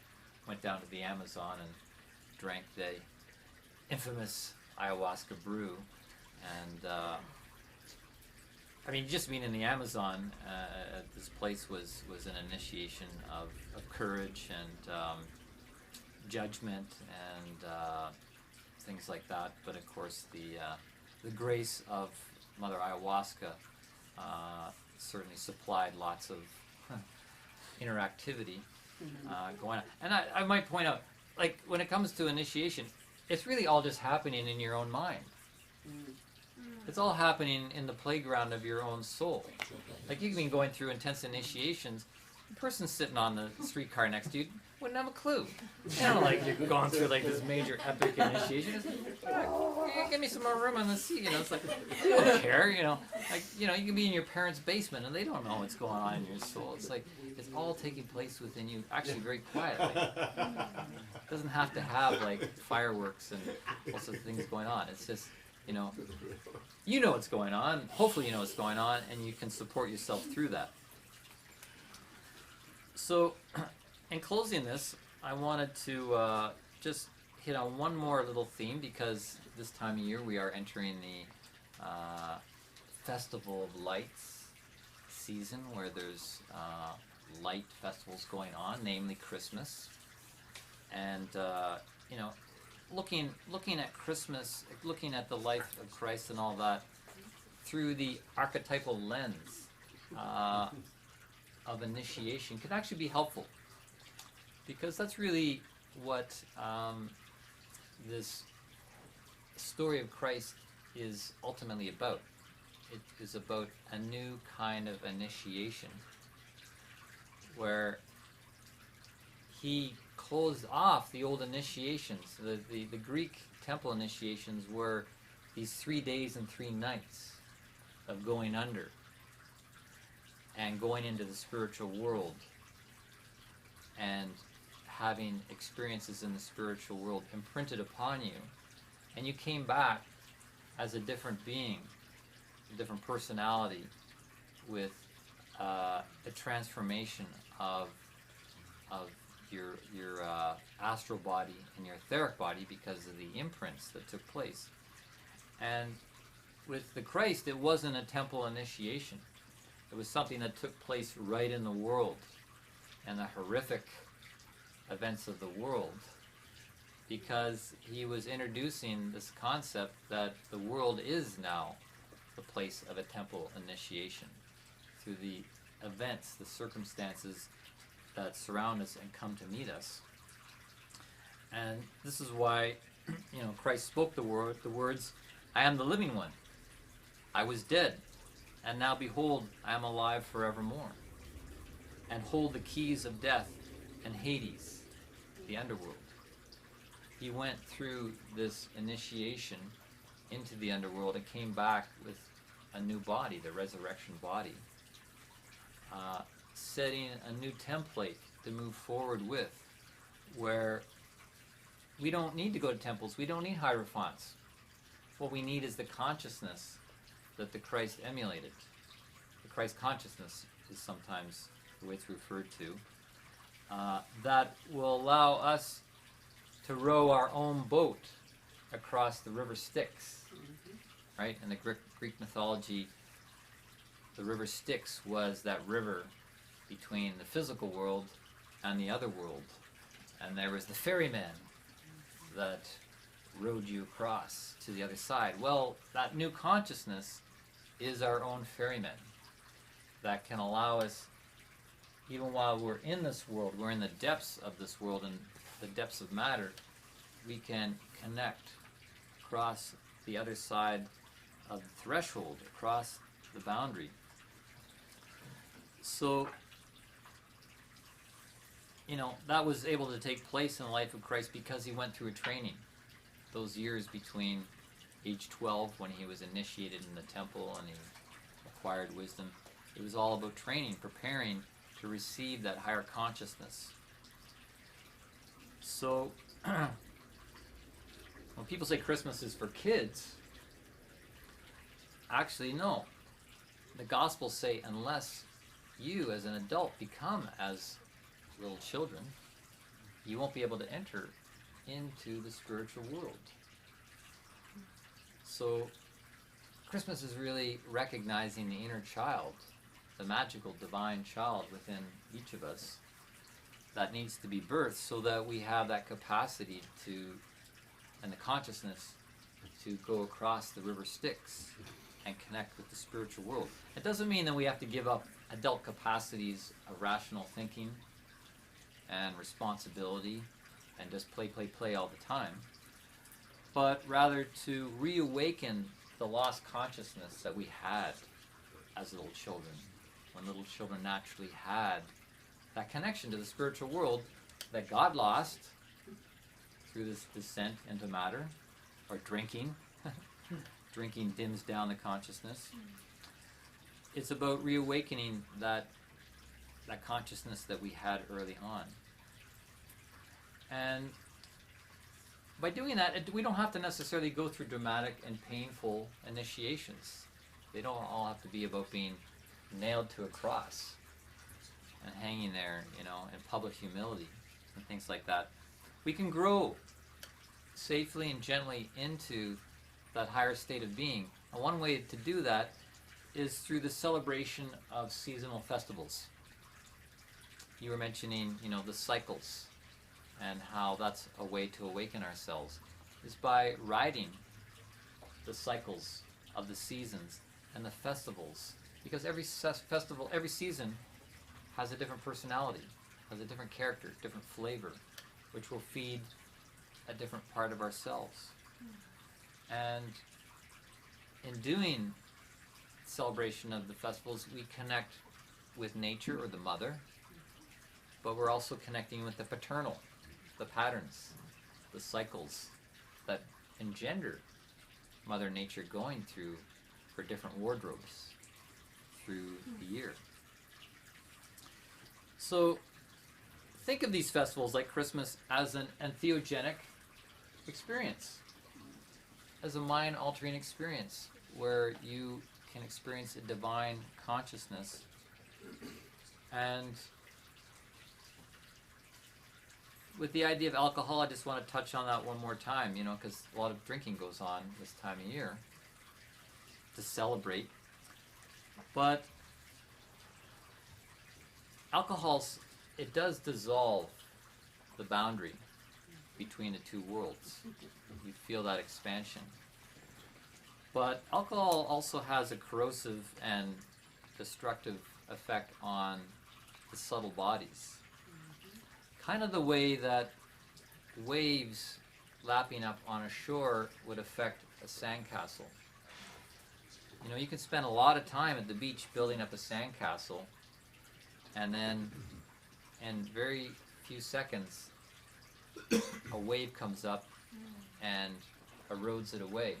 went down to the Amazon and drank the infamous ayahuasca brew, and I mean, just being in the Amazon, this place was an initiation of courage and judgment and things like that. But of course, the grace of Mother Ayahuasca certainly supplied lots of interactivity going on. And I might point out, like, when it comes to initiation, it's really all just happening in your own mind. It's all happening in the playground of your own soul. Like, you can be going through intense initiations. The person sitting on the streetcar next to you wouldn't have a clue. You know, like, you're going through like this major epic initiation. It's like, give me some more room on the seat. You know, it's like, they don't care. You know, like, you know, you can be in your parents' basement and they don't know what's going on in your soul. It's like it's all taking place within you, actually very quietly. It doesn't have to have like fireworks and all sorts of things going on. It's just, you know what's going on. Hopefully, you know what's going on, and you can support yourself through that. So, in closing this, I wanted to just hit on one more little theme, because this time of year we are entering the Festival of Lights season, where there's light festivals going on, namely Christmas. And, you know, looking at Christmas, looking at the life of Christ and all that through the archetypal lens of initiation can actually be helpful, because that's really what this story of Christ is ultimately about. It is about a new kind of initiation where he closed off the old initiations. The Greek temple initiations were these 3 days and 3 nights of going under and going into the spiritual world and having experiences in the spiritual world imprinted upon you. And you came back as a different being, a different personality, with a transformation of your astral body and your etheric body because of the imprints that took place. And with the Christ, it wasn't a temple initiation. It was something that took place right in the world and the horrific events of the world, because he was introducing this concept that the world is now the place of a temple initiation through the events, the circumstances that surround us and come to meet us. And this is why, Christ spoke the words, "I am the living one. I was dead, and now behold, I am alive forevermore, and hold the keys of death and Hades," the underworld. He went through this initiation into the underworld and came back with a new body, the resurrection body, setting a new template to move forward with, where we don't need to go to temples, we don't need hierophants. What we need is the consciousness that the Christ emulated. The Christ consciousness is sometimes the way it's referred to, that will allow us to row our own boat across the river Styx. Right? In the Greek mythology, the river Styx was that river between the physical world and the other world. And there was the ferryman that rowed you across to the other side. Well, that new consciousness is our own ferryman that can allow us, even while we're in this world, we're in the depths of this world and the depths of matter, we can connect across the other side of the threshold, across the boundary. So, that was able to take place in the life of Christ because he went through a training. Those years between age 12, when he was initiated in the temple and he acquired wisdom, it was all about training, preparing to receive that higher consciousness. So, when people say Christmas is for kids, actually no. The Gospels say unless you as an adult become as little children, you won't be able to enter into the spiritual world. So Christmas is really recognizing the inner child, the magical divine child within each of us that needs to be birthed so that we have that capacity to, and the consciousness to go across the river Styx and connect with the spiritual world. It doesn't mean that we have to give up adult capacities of rational thinking and responsibility and just play all the time, but rather to reawaken the lost consciousness that we had as little children, when little children naturally had that connection to the spiritual world that God lost through this descent into matter, or drinking. Drinking dims down the consciousness. It's about reawakening that consciousness that we had early on. And by doing that, we don't have to necessarily go through dramatic and painful initiations. They don't all have to be about being nailed to a cross and hanging there, in public humility and things like that. We can grow safely and gently into that higher state of being. And one way to do that is through the celebration of seasonal festivals. You were mentioning, the cycles and how that's a way to awaken ourselves, is by riding the cycles of the seasons and the festivals. Because every festival, every season has a different personality, has a different character, different flavor. which will feed a different part of ourselves. And in doing celebration of the festivals, we connect with nature or the mother, but we're also connecting with the paternal, the patterns, the cycles that engender Mother Nature going through her different wardrobes through the year. So think of these festivals like Christmas as an entheogenic experience, as a mind-altering experience where you can experience a divine consciousness. And with the idea of alcohol, I just want to touch on that one more time, because a lot of drinking goes on this time of year to celebrate. But alcohol, it does dissolve the boundary between the two worlds. You feel that expansion. But alcohol also has a corrosive and destructive effect on the subtle bodies. Kind of the way that waves lapping up on a shore would affect a sandcastle. You can spend a lot of time at the beach building up a sandcastle, and then in very few seconds, a wave comes up and erodes it away.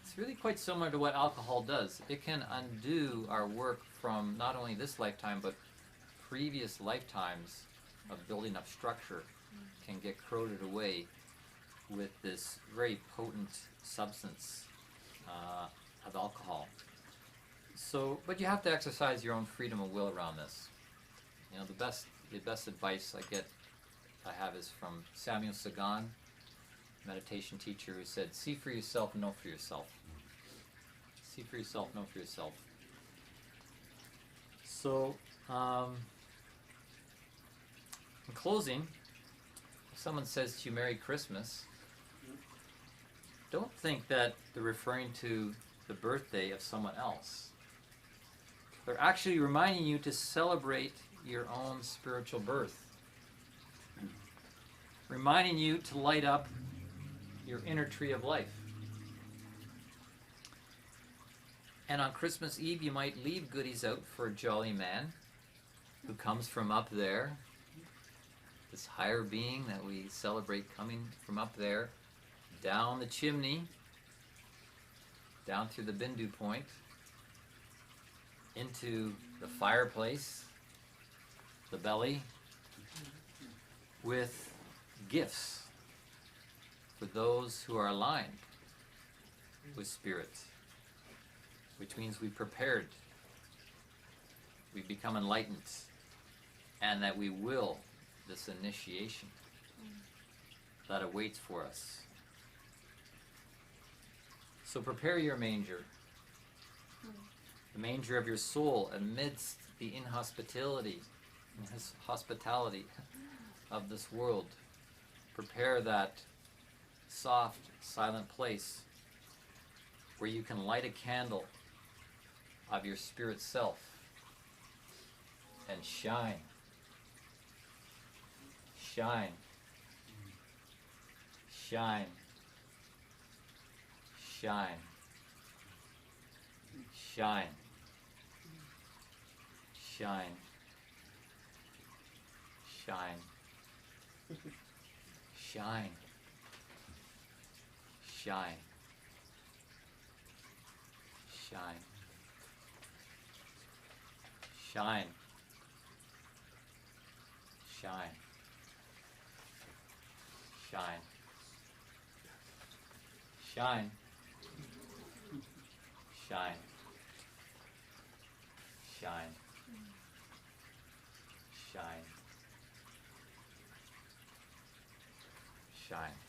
It's really quite similar to what alcohol does. It can undo our work from not only this lifetime, but previous lifetimes of building up structure can get corroded away with this very potent substance of alcohol. So, but you have to exercise your own freedom of will around this. The best advice I have is from Samuel Sagan, meditation teacher, who said, "See for yourself, know for yourself." See for yourself, know for yourself. So, in closing, if someone says to you, "Merry Christmas," don't think that they're referring to the birthday of someone else. They're actually reminding you to celebrate your own spiritual birth. Reminding you to light up your inner tree of life. And on Christmas Eve, you might leave goodies out for a jolly man who comes from up there, this higher being that we celebrate coming from up there, down the chimney, down through the Bindu point, into the fireplace, the belly, with gifts for those who are aligned with Spirit, which means we've prepared, we've become enlightened, and that we will this initiation that awaits for us. So prepare your manger, the manger of your soul amidst the inhospitality of this world. Prepare that soft, silent place where you can light a candle of your spirit self and shine. Shine. Shine. Shine. Shine. Shine. Shine. Shine. Shine. Shine. Shine. Shine. Shine. Shine. Shine. Shine. Shine. Shine.